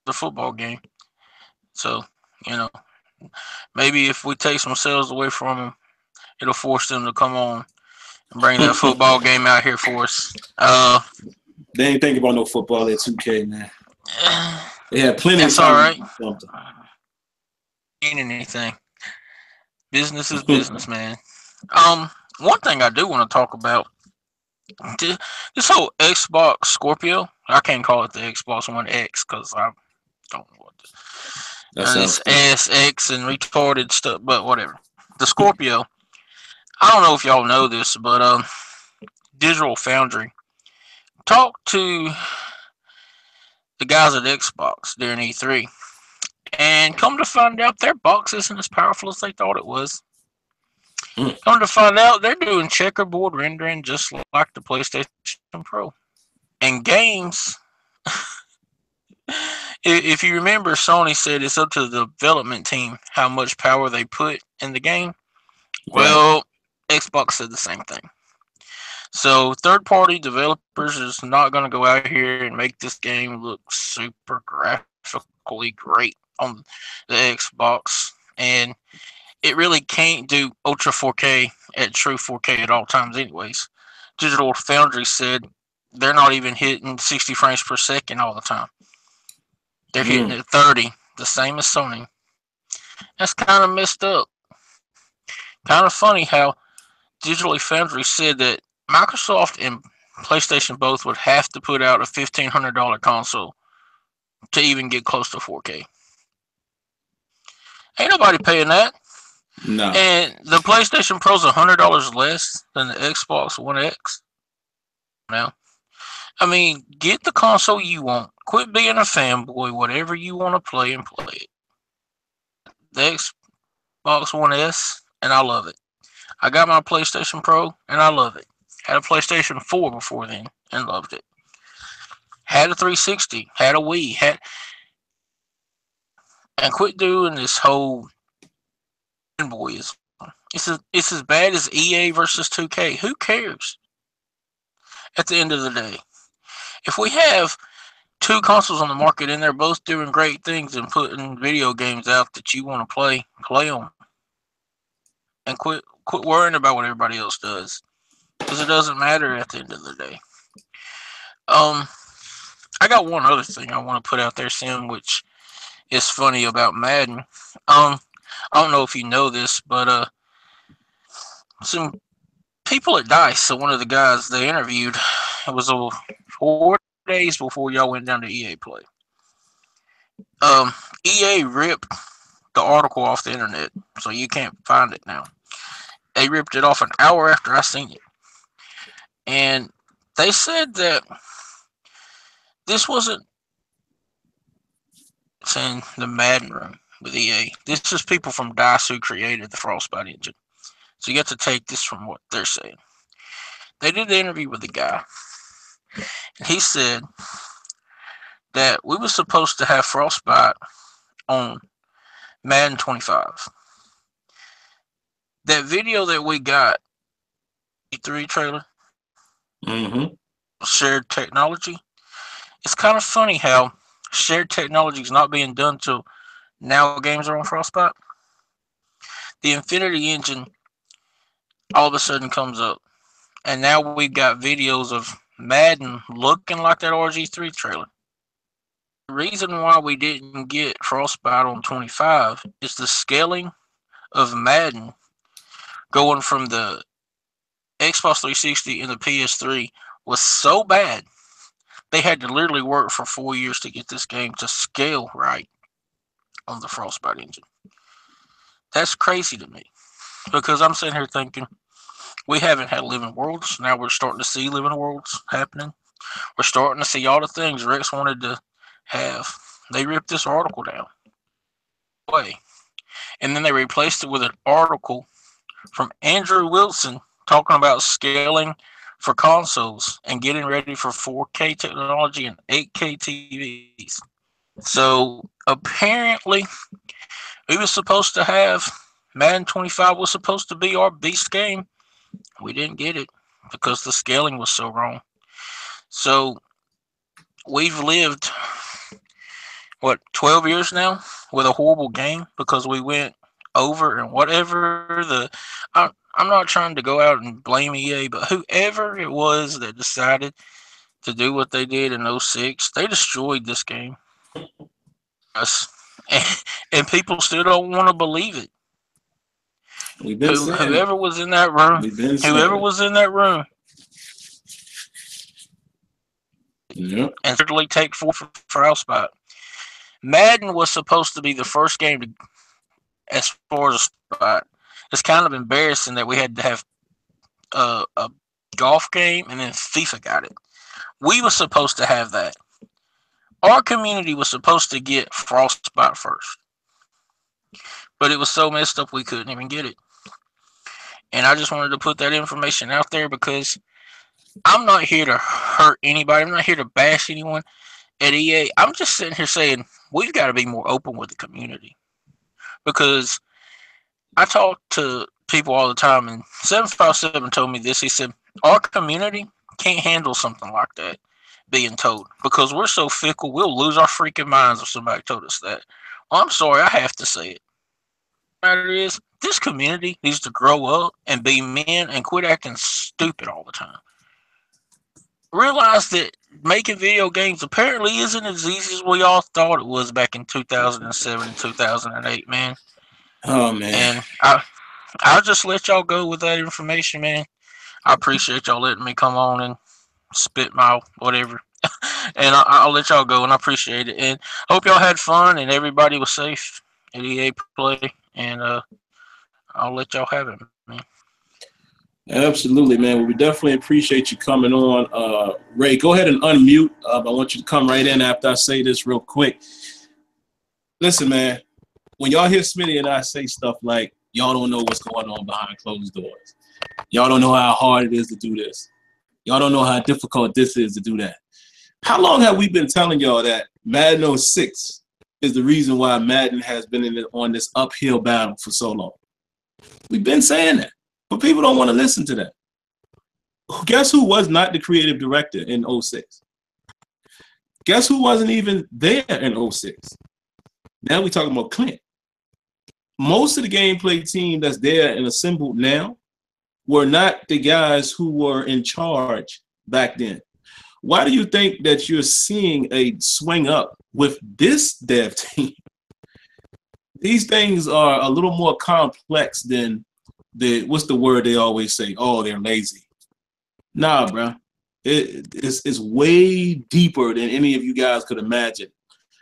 the football game. So, you know, maybe if we take some sales away from them, it'll force them to come on and bring that football game out here for us.
They ain't thinking about no football at 2K, man. They had plenty of
That's
time.
all right.
Something.
Ain't anything. Business is business, man. One thing I do want to talk about, this whole Xbox Scorpio. I can't call it the Xbox One X because I don't know what it's SX and retarded stuff, but whatever. The Scorpio. I don't know if y'all know this, but Digital Foundry talked to the guys at Xbox during E3, and come to find out their box isn't as powerful as they thought it was. Come to find out they're doing checkerboard rendering just like the PlayStation Pro. And games, if you remember, Sony said it's up to the development team how much power they put in the game. Well, Xbox said the same thing. So third-party developers is not going to go out here and make this game look super graphically great on the Xbox. And it really can't do Ultra 4K at true 4K at all times anyways. Digital Foundry said they're not even hitting 60 frames per second all the time. They're hitting at 30, the same as Sony. That's kind of messed up. Kind of funny how Digital Foundry said that Microsoft and PlayStation both would have to put out a $1,500 console to even get close to 4K. Ain't nobody paying that.
No.
And the PlayStation Pro's $100 less than the Xbox One X. Now, I mean, get the console you want. Quit being a fanboy. Whatever you want to play and play it. The Xbox One S, and I love it. I got my PlayStation Pro, and I love it. Had a PlayStation 4 before then, and loved it. Had a 360. Had a Wii. And quit doing this whole fanboyism. It's as bad as EA versus 2K. Who cares? At the end of the day, if we have two consoles on the market and they're both doing great things and putting video games out that you want to play them, and quit worrying about what everybody else does, because it doesn't matter at the end of the day. I got one other thing I want to put out there, Sim, which is funny about Madden. I don't know if you know this, but some people at DICE, so one of the guys they interviewed, it was 4 days before y'all went down to EA Play. EA ripped the article off the internet, so you can't find it now. They ripped it off an hour after I seen it. And they said that this wasn't in the Madden room with EA. This is people from DICE who created the Frostbite engine. So you got to take this from what they're saying. They did the interview with the guy, and he said that we were supposed to have Frostbite on Madden 25. That video that we got, E3 trailer, shared technology. It's kind of funny how shared technology is not being done till now games are on Frostbite. The Infinity engine all of a sudden comes up, and now we've got videos of Madden looking like that RG3 trailer. The reason why we didn't get Frostbite on 25 is the scaling of Madden going from the Xbox 360 and the PS3 was so bad, they had to literally work for 4 years to get this game to scale right on the Frostbite engine. That's crazy to me, because I'm sitting here thinking, we haven't had living worlds. Now we're starting to see living worlds happening. We're starting to see all the things Rex wanted to have. They ripped this article down. And then they replaced it with an article from Andrew Wilson talking about scaling for consoles and getting ready for 4K technology and 8K TVs. So apparently, we were supposed to have Madden 25 was supposed to be our beast game. We didn't get it because the scaling was so wrong. So we've lived, 12 years now with a horrible game because we went over and whatever I'm not trying to go out and blame EA, but whoever it was that decided to do what they did in 06, they destroyed this game. And people still don't want to believe it. Whoever was in that room, and certainly take 4 for Frostbite. Madden was supposed to be the first game to, as far as a spot. It's kind of embarrassing that we had to have a golf game and then FIFA got it. We were supposed to have that. Our community was supposed to get Frostbite first, but it was so messed up we couldn't even get it. And I just wanted to put that information out there because I'm not here to hurt anybody. I'm not here to bash anyone at EA. I'm just sitting here saying we've got to be more open with the community, because I talk to people all the time, and 757 told me this. He said, our community can't handle something like that being told because we're so fickle, we'll lose our freaking minds if somebody told us that. Well, I'm sorry, I have to say it. The matter is, this community needs to grow up and be men and quit acting stupid all the time. Realize that making video games apparently isn't as easy as we all thought it was back in 2007 and 2008, man.
Oh, man.
And I'll just let y'all go with that information, man. I appreciate y'all letting me come on and spit my whatever. And I'll let y'all go, and I appreciate it. And hope y'all had fun and everybody was safe at EA Play. And I'll let y'all have it, man.
Absolutely, man. Well, we definitely appreciate you coming on. Ray, go ahead and unmute. I want you to come right in after I say this real quick. Listen, man, when y'all hear Smitty and I say stuff like, y'all don't know what's going on behind closed doors. Y'all don't know how hard it is to do this. Y'all don't know how difficult this is to do that. How long have we been telling y'all that Madden 06 is the reason why Madden has been on this uphill battle for so long? We've been saying that, but people don't want to listen to that. Guess who was not the creative director in 06? Guess who wasn't even there in 06? Now we're talking about Clint. Most of the gameplay team that's there and assembled now were not the guys who were in charge back then. Why do you think that you're seeing a swing up with this dev team? These things are a little more complex than what's the word they always say? Oh, they're lazy. Nah, bro. It's way deeper than any of you guys could imagine.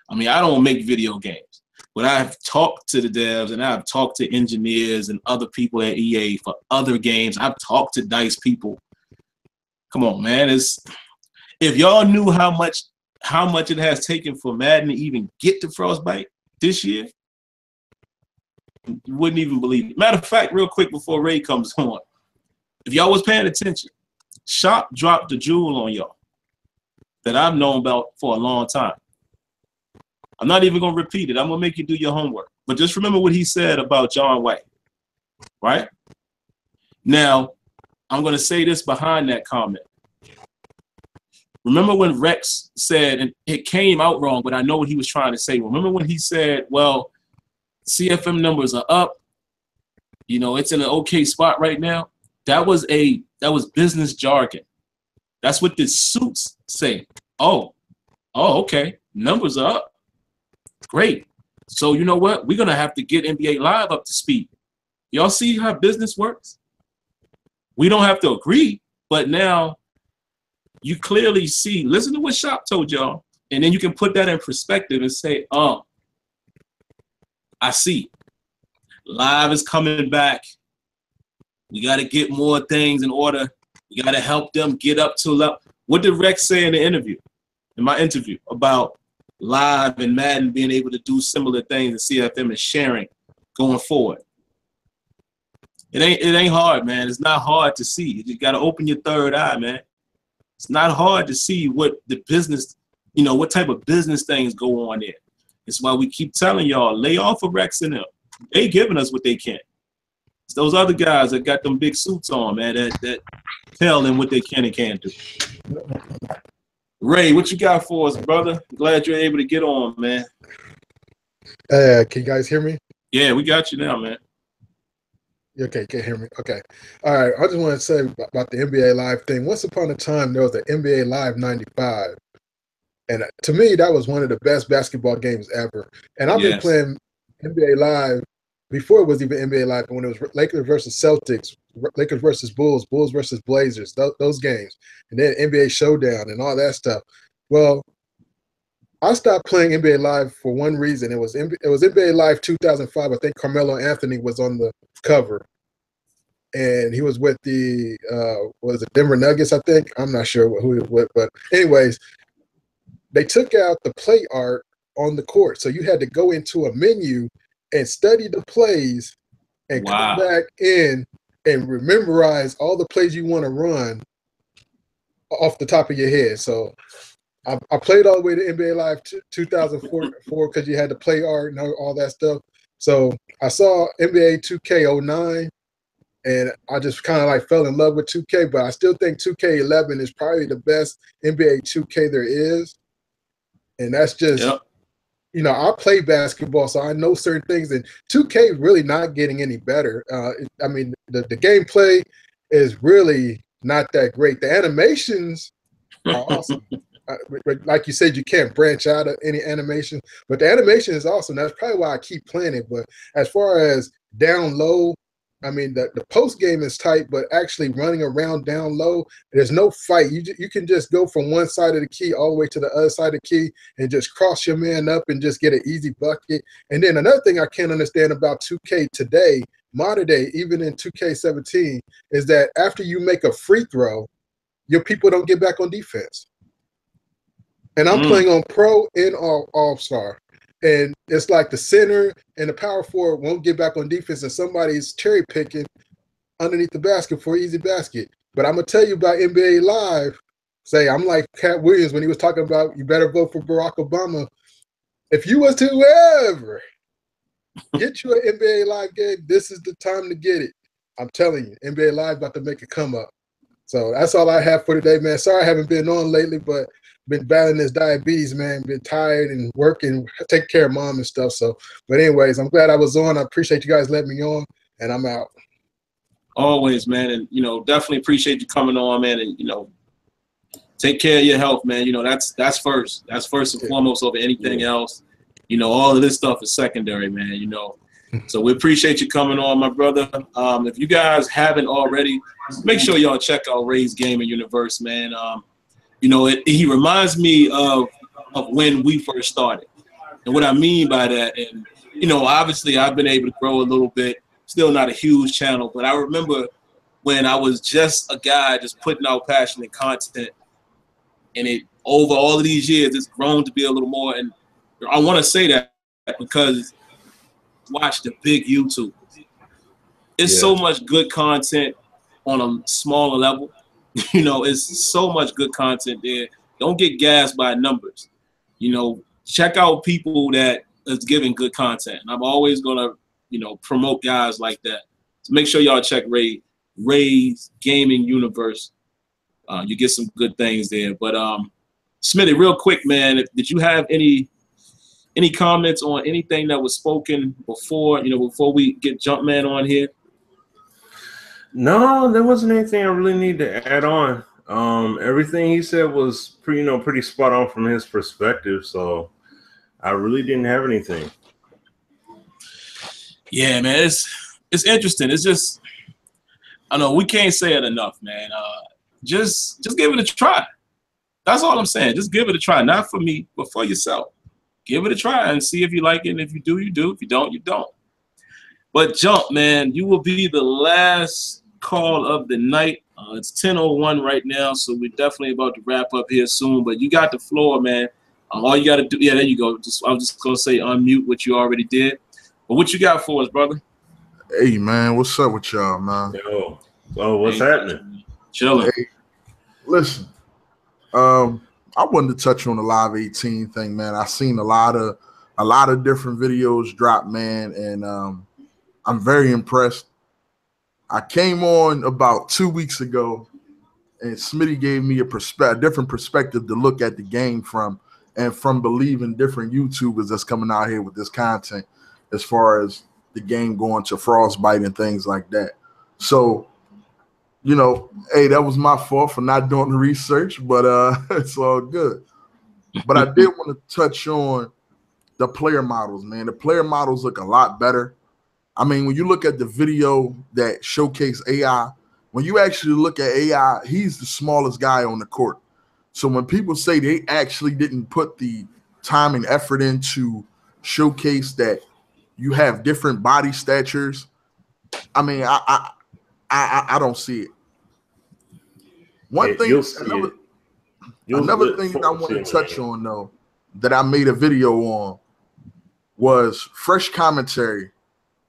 I mean, I don't make video games, but I've talked to the devs and I've talked to engineers and other people at EA for other games. I've talked to DICE people. Come on, man. If y'all knew how much it has taken for Madden to even get to Frostbite this year, even believe it. Matter of fact, real quick before Ray comes on, if y'all was paying attention, Shop dropped the jewel on y'all that I've known about for a long time. I'm not even going to repeat it. I'm going to make you do your homework. But just remember what he said about John White, right? Now, I'm going to say this behind that comment. Remember when Rex said, and it came out wrong, but I know what he was trying to say. Remember when he said, well, CFM numbers are up. You know, it's in an okay spot right now. That was business jargon. That's what the suits say. Oh, okay. Numbers are up. Great. So you know what? We're going to have to get NBA Live up to speed. Y'all see how business works? We don't have to agree, but now you clearly see, listen to what Shop told y'all, and then you can put that in perspective and say, I see. Live is coming back. We got to get more things in order. We got to help them get up to level. What did Rex say in my interview about Live and Madden being able to do similar things and CFM is sharing going forward? It ain't hard, man. It's not hard to see. You just got to open your third eye, man. It's not hard to see what the business, you know, what type of business things go on there. It's why we keep telling y'all, lay off of Rex and them. They giving us what they can. It's those other guys that got them big suits on, man, that tell them what they can and can't do. Ray, what you got for us, brother? Glad you're able to get on, man.
Can you guys hear me?
Yeah, we got you now, man.
Okay, can't hear me. Okay. All right. I just want to say about the NBA Live thing. Once upon a time, there was the NBA Live 95. And to me, that was one of the best basketball games ever. And I've been playing NBA Live before it was even NBA Live, when it was Lakers versus Celtics, Lakers versus Bulls, Bulls versus Blazers, those games. And then NBA Showdown and all that stuff. Well, I stopped playing NBA Live for one reason. It was NBA Live 2005. I think Carmelo Anthony was on the cover, and he was with the was it Denver Nuggets? I think, I'm not sure who he was with, but anyways, they took out the play art on the court, so you had to go into a menu and study the plays and come back in and memorize all the plays you want to run off the top of your head. So I played all the way to NBA Live 2004 because you had to play art and all that stuff. So I saw NBA 2K09, and I just kind of like fell in love with 2K, but I still think 2K11 is probably the best NBA 2K there is. And that's just, you know, I play basketball, so I know certain things, and 2K is really not getting any better. I mean, the gameplay is really not that great. The animations are awesome. Like you said, you can't branch out of any animation, but the animation is awesome. That's probably why I keep playing it. But as far as down low, I mean, the post game is tight, but actually running around down low, there's no fight. You can just go from one side of the key all the way to the other side of the key and just cross your man up and just get an easy bucket. And then another thing I can't understand about 2K today, modern day, even in 2K17, is that after you make a free throw, your people don't get back on defense. And I'm playing on Pro and All-Star. And it's like the center and the power forward won't get back on defense, and somebody's cherry picking underneath the basket for an easy basket. But I'm going to tell you about NBA Live. Say, I'm like Cat Williams when he was talking about you better vote for Barack Obama. If you was to ever get you an NBA Live game, this is the time to get it. I'm telling you, NBA Live about to make a come up. So that's all I have for today, man. Sorry I haven't been on lately, but been battling this diabetes, man. Been tired and working, taking care of mom and stuff. So, but anyways, I'm glad I was on. I appreciate you guys letting me on, and I'm out.
Always, man. And, you know, definitely appreciate you coming on, man. And, you know, take care of your health, man. You know, that's first. That's first and foremost over anything else. You know, all of this stuff is secondary, man, you know. So we appreciate you coming on, my brother. If you guys haven't already, make sure y'all check out Ray's Gaming Universe, man. You know, he reminds me of when we first started. And what I mean by that, and, you know, obviously I've been able to grow a little bit, still not a huge channel, but I remember when I was just a guy just putting out passionate content, and it, over all of these years, it's grown to be a little more. And I want to say that because watch the big YouTubers. It's so much good content on a smaller level. You know, it's so much good content there. Don't get gassed by numbers. You know, check out people that is giving good content. And I'm always gonna, you know, promote guys like that. So make sure y'all check Ray's Gaming Universe. You get some good things there. But Smitty, real quick, man, did you have any comments on anything that was spoken before, you know, before we get Jumpman on here?
No, there wasn't anything I really need to add on. Everything he said was pretty spot on from his perspective, so I really didn't have anything.
Yeah, man, it's interesting. It's just, I know we can't say it enough, man. Just give it a try. That's all I'm saying. Just give it a try. Not for me, but for yourself. Give it a try and see if you like it. And if you do, you do. If you don't, you don't. But Jump, man, you will be the last call of the night. It's 10:01 right now, so we're definitely about to wrap up here soon. But you got the floor, man. All you got to do, yeah, there you go. I was just going to say unmute what you already did. But what you got for us, brother?
Hey, man, what's up with y'all, man?
Yo, what's happening?
Chilling.
Hey, listen, I wanted to touch on the Live 18 thing, man. I seen a lot of different videos drop, man, and I'm very impressed. I came on about 2 weeks ago, and Smitty gave me a different perspective to look at the game from, and from believing different YouTubers that's coming out here with this content as far as the game going to Frostbite and things like that. So, you know, hey, that was my fault for not doing the research, but it's all good. But I did want to touch on the player models, man. The player models look a lot better. I mean, when you look at the video that showcased AI, when you actually look at AI, he's the smallest guy on the court. So when people say they actually didn't put the time and effort into showcase that you have different body statures, I mean, I don't see it. Another thing that I want to touch on, though, that I made a video on was fresh commentary.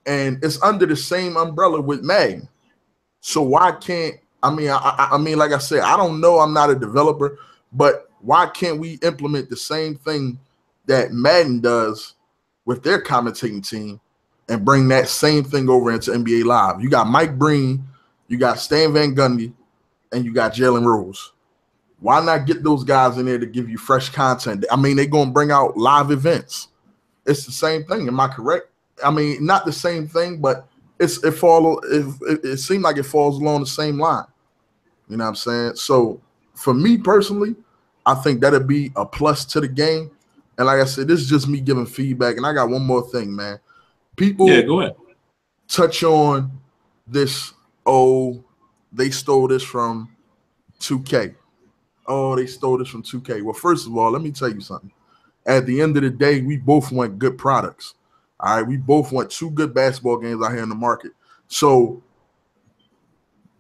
And it's under the same umbrella with Madden. So why can't, I mean, like I said, I don't know, I'm not a developer, but why can't we implement the same thing that Madden does with their commentating team and bring that same thing over into NBA Live? You got Mike Breen, you got Stan Van Gundy, and you got Jalen Rose. Why not get those guys in there to give you fresh content? I mean, they're going to bring out live events. It's the same thing. Am I correct? I mean, not the same thing, but it seemed like it falls along the same line. You know what I'm saying? So for me personally, I think that'd be a plus to the game. And like I said, this is just me giving feedback. And I got one more thing, man. People
go ahead.
Touch on this, they stole this from 2K. Oh, they stole this from 2K. Well, first of all, let me tell you something. At the end of the day, we both want good products. All right, we both want two good basketball games out here in the market. So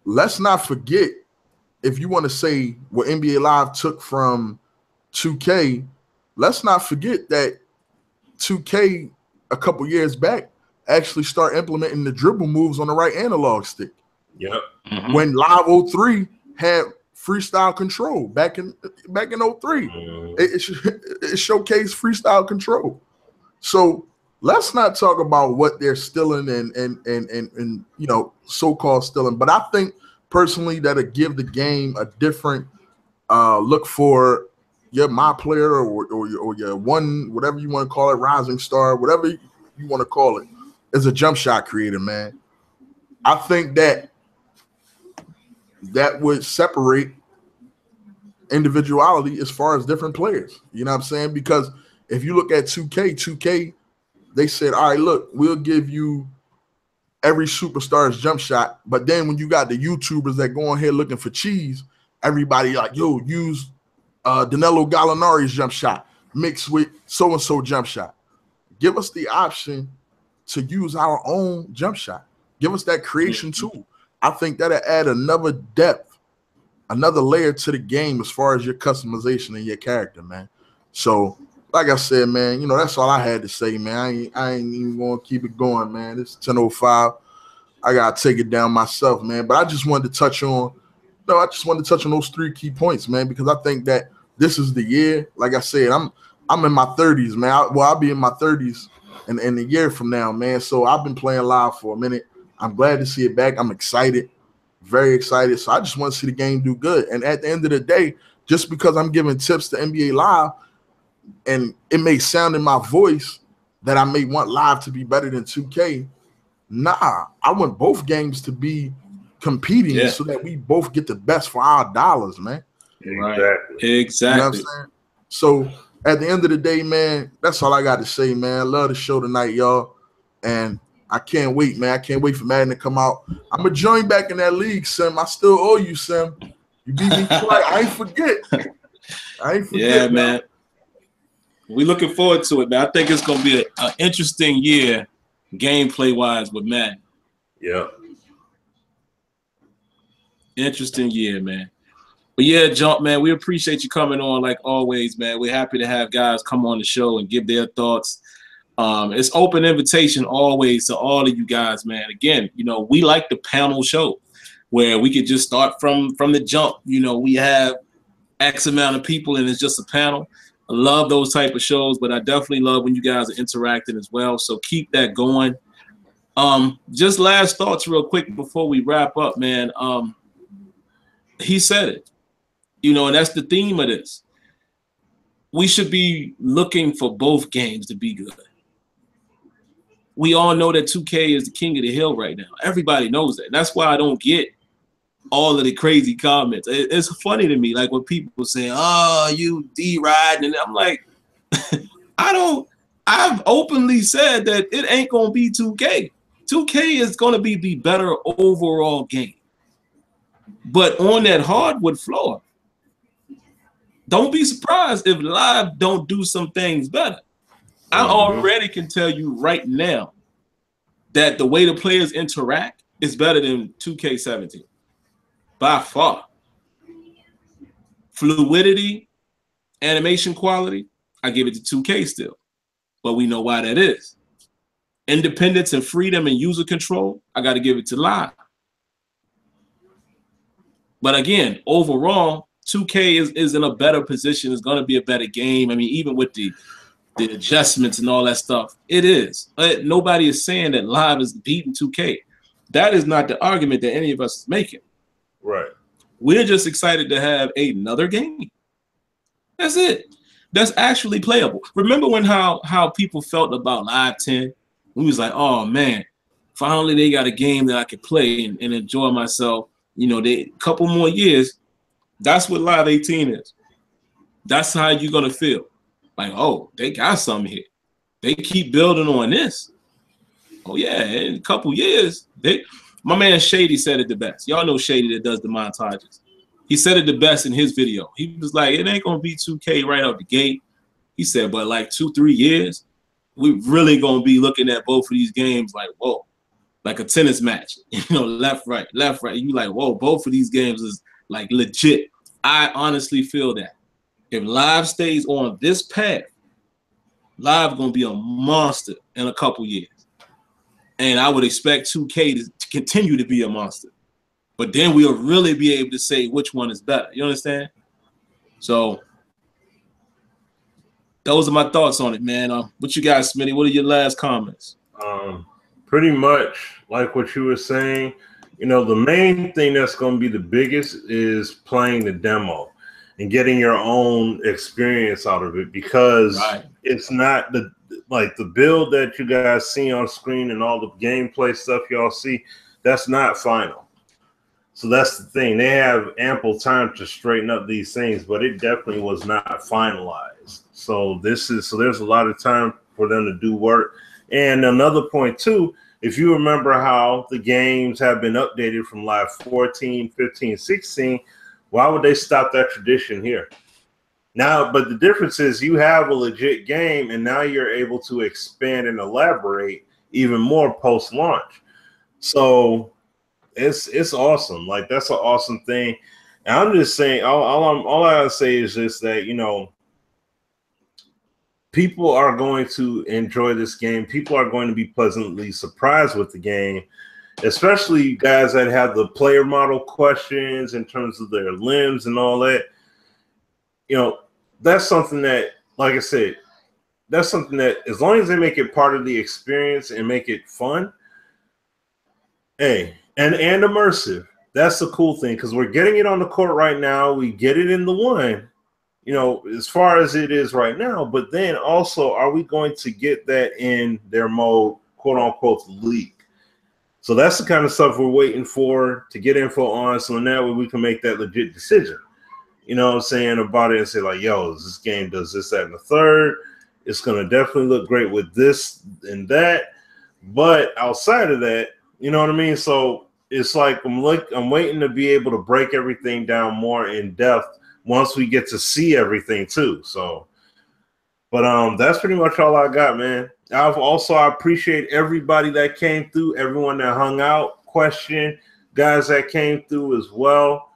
let's not forget, if you want to say what NBA Live took from 2K, let's not forget that 2K a couple years back actually start implementing the dribble moves on the right analog stick.
Yep.
Mm-hmm. When Live 03 had freestyle control back in 03, it showcased freestyle control. So let's not talk about what they're stealing and you know, so-called stealing. But I think personally that'll give the game a different look for your my player or your one, whatever you want to call it, rising star, whatever you want to call it, is a jump shot creator, man. I think that would separate individuality as far as different players. You know what I'm saying? Because if you look at 2K, they said, all right, look, we'll give you every superstar's jump shot. But then when you got the YouTubers that go on here looking for cheese, everybody like, yo, use Danilo Gallinari's jump shot mixed with so-and-so jump shot. Give us the option to use our own jump shot. Give us that creation tool. I think that'll add another depth, another layer to the game as far as your customization and your character, man. So like I said, man, that's all I had to say, man. I ain't even gonna keep it going, man. It's 10:05. I gotta take it down myself, man. But I just wanted to touch on, those 3 key points, man, because I think that this is the year. Like I said, I'm in my 30s, man. I'll be in my 30s in a year from now, man. So I've been playing live for a minute. I'm glad to see it back. I'm excited, very excited. So I just want to see the game do good. And at the end of the day, just because I'm giving tips to NBA Live, and it may sound in my voice that I may want Live to be better than 2K. Nah, I want both games to be competing so that we both get the best for our dollars, man.
Exactly.
You know what I'm saying? So at the end of the day, man, that's all I got to say, man. I love the show tonight, y'all. And I can't wait, man. I can't wait for Madden to come out. I'm going to join back in that league, Sim. I still owe you, Sim. You beat me twice. I ain't forget.
Yeah, man. We looking forward to it, man. I think it's going to be an interesting year gameplay-wise with Madden.
Yeah.
Interesting year, man. But yeah, Jump, man, we appreciate you coming on like always, man. We're happy to have guys come on the show and give their thoughts. It's open invitation always to all of you guys, man. Again, we like the panel show where we could just start from the jump. We have X amount of people and it's just a panel. I love those type of shows, but I definitely love when you guys are interacting as well. So keep that going. Just last thoughts real quick before we wrap up, man. He said it, and that's the theme of this. We should be looking for both games to be good. We all know that 2K is the king of the hill right now. Everybody knows that. That's why I don't get all of the crazy comments. It's funny to me, like when people say, "Oh, you D-riding," and I'm like, I've openly said that it ain't gonna be 2K. 2K is gonna be the better overall game. But on that hardwood floor, don't be surprised if Live don't do some things better. I already can tell you right now that the way the players interact is better than 2K17. By far. Fluidity, animation quality, I give it to 2K still. But we know why that is. Independence and freedom and user control, I got to give it to Live. But again, overall, 2K is in a better position. It's going to be a better game. I mean, even with the adjustments and all that stuff, it is. Nobody is saying that Live is beating 2K. That is not the argument that any of us is making.
Right.
We're just excited to have another game. That's it. That's actually playable. Remember when how people felt about Live 10? We was like, oh man, finally they got a game that I could play and enjoy myself. They couple more years. That's what Live 18 is. That's how you're gonna feel. Like, oh, they got something here. They keep building on this. Oh yeah, in a couple years, my man Shady said it the best. Y'all know Shady that does the montages. He said it the best in his video. He was like, it ain't gonna be 2K right out the gate. He said, but like 2-3 years, we really gonna be looking at both of these games like, whoa, like a tennis match. Left, right. You like, whoa, both of these games is like legit. I honestly feel that. If Live stays on this path, Live gonna be a monster in a couple years. And I would expect 2K to continue to be a monster. But then we'll really be able to say which one is better. You understand? So those are my thoughts on it, man. What you guys, Smitty? What are your last comments?
Pretty much like what you were saying. The main thing that's going to be the biggest is playing the demo and getting your own experience out of it, because it's not the build that you guys see on screen and all the gameplay stuff y'all see, that's not final. So that's the thing. They have ample time to straighten up these things, but it definitely was not finalized. So there's a lot of time for them to do work. And another point too, if you remember how the games have been updated from Live 14, 15, 16, why would they stop that tradition here? Now, but the difference is you have a legit game, and now you're able to expand and elaborate even more post-launch. So it's awesome. Like, that's an awesome thing. And I'm just saying, all I gotta say is just that, people are going to enjoy this game. People are going to be pleasantly surprised with the game, especially guys that have the player model questions in terms of their limbs and all that. You know, that's something that, like I said, that's something that as long as they make it part of the experience and make it fun, hey, and immersive, that's the cool thing, because we're getting it on the court right now. We get it in the one, you know, as far as it is right now. But then also, are we going to get that in their mode, quote unquote, league? So that's the kind of stuff we're waiting for to get info on, so in that way we can make that legit decision. You know what I'm saying, about it, and say like, yo, this game does this, that, and the third. It's going to definitely look great with this and that. But outside of that, you know what I mean? So it's like I'm waiting to be able to break everything down more in depth once we get to see everything too. So, but that's pretty much all I got, man. I appreciate everybody that came through, everyone that hung out, questioned, guys that came through as well.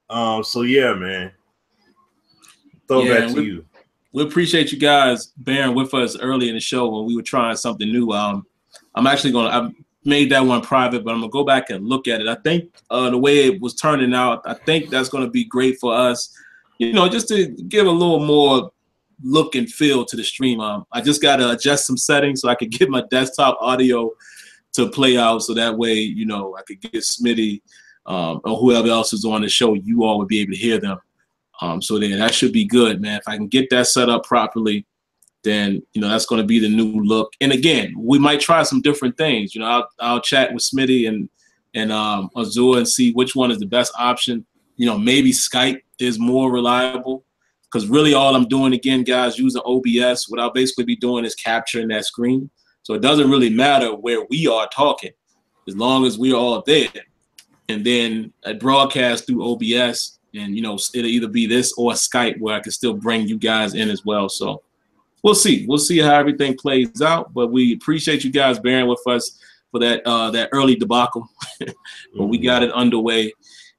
So yeah, man. Throw back to you.
We appreciate you guys bearing with us early in the show when we were trying something new. I made that one private, but I'm gonna go back and look at it. I think the way it was turning out, I think that's gonna be great for us, you know, just to give a little more look and feel to the stream. I just gotta adjust some settings so I could get my desktop audio to play out, so that way, you know, I could get Smitty or whoever else is on the show, you all would be able to hear them. So then that should be good, man. If I can get that set up properly, then, you know, that's going to be the new look. And again, we might try some different things. You know, I'll chat with Smitty and Azure and see which one is the best option. You know, maybe Skype is more reliable, because really all I'm doing, again, guys, using OBS, what I'll basically be doing is capturing that screen. So it doesn't really matter where we are talking, as long as we're all there. And then I broadcast through OBS. And, you know, it'll either be this or Skype where I can still bring you guys in as well. So we'll see. We'll see how everything plays out. But we appreciate you guys bearing with us for that early debacle. But we got it underway.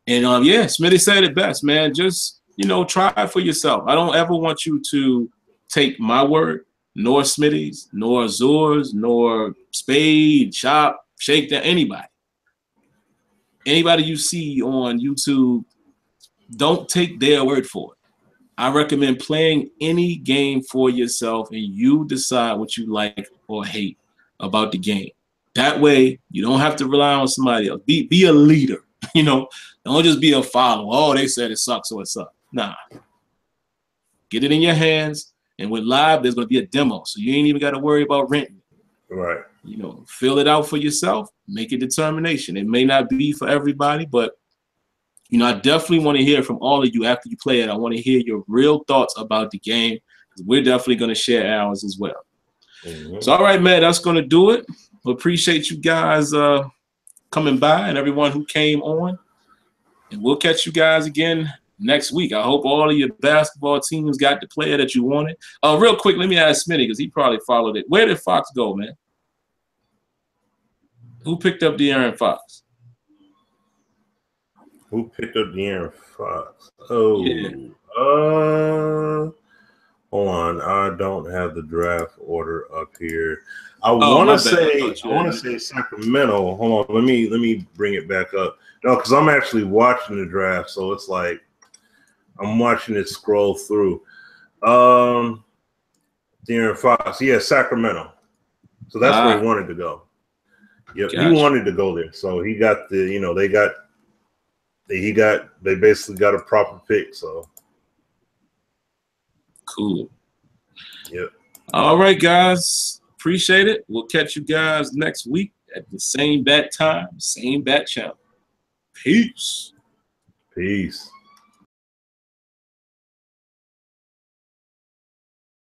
And, yeah, Smitty said it best, man. Just, you know, try it for yourself. I don't ever want you to take my word, nor Smitty's, nor Azure's, nor Spade, Shop, Shakedown, anybody. Anybody you see on YouTube, don't take their word for it. I recommend playing any game for yourself, and you decide what you like or hate about the game. That way, you don't have to rely on somebody else. Be a leader. You know, don't just be a follower. Oh, they said it sucks, so it sucks. Nah. Get it in your hands, and with live, there's going to be a demo, so you ain't even got to worry about renting.
Right.
You know, fill it out for yourself. Make a determination. It may not be for everybody, but you know, I definitely want to hear from all of you after you play it. I want to hear your real thoughts about the game, because we're definitely going to share ours as well. So, all right, man, that's going to do it. We appreciate you guys coming by and everyone who came on. And we'll catch you guys again next week. I hope all of your basketball teams got the player that you wanted. Real quick, let me ask Smitty, because he probably followed it. Where did Fox go, man? Who picked up De'Aaron Fox?
Who picked up De'Aaron Fox? Oh, yeah. Hold on. I don't have the draft order up here. I want to say Sacramento. Hold on. Let me bring it back up. No, because I'm actually watching the draft, so it's like I'm watching it scroll through. De'Aaron Fox. Yeah, Sacramento. So that's where he wanted to go. Yep, gotcha. He wanted to go there. So he got the, you know, they basically got a proper pick. So
cool.
Yep.
All right, guys. Appreciate it. We'll catch you guys next week at the same bat time, same bat channel. Peace.
Peace.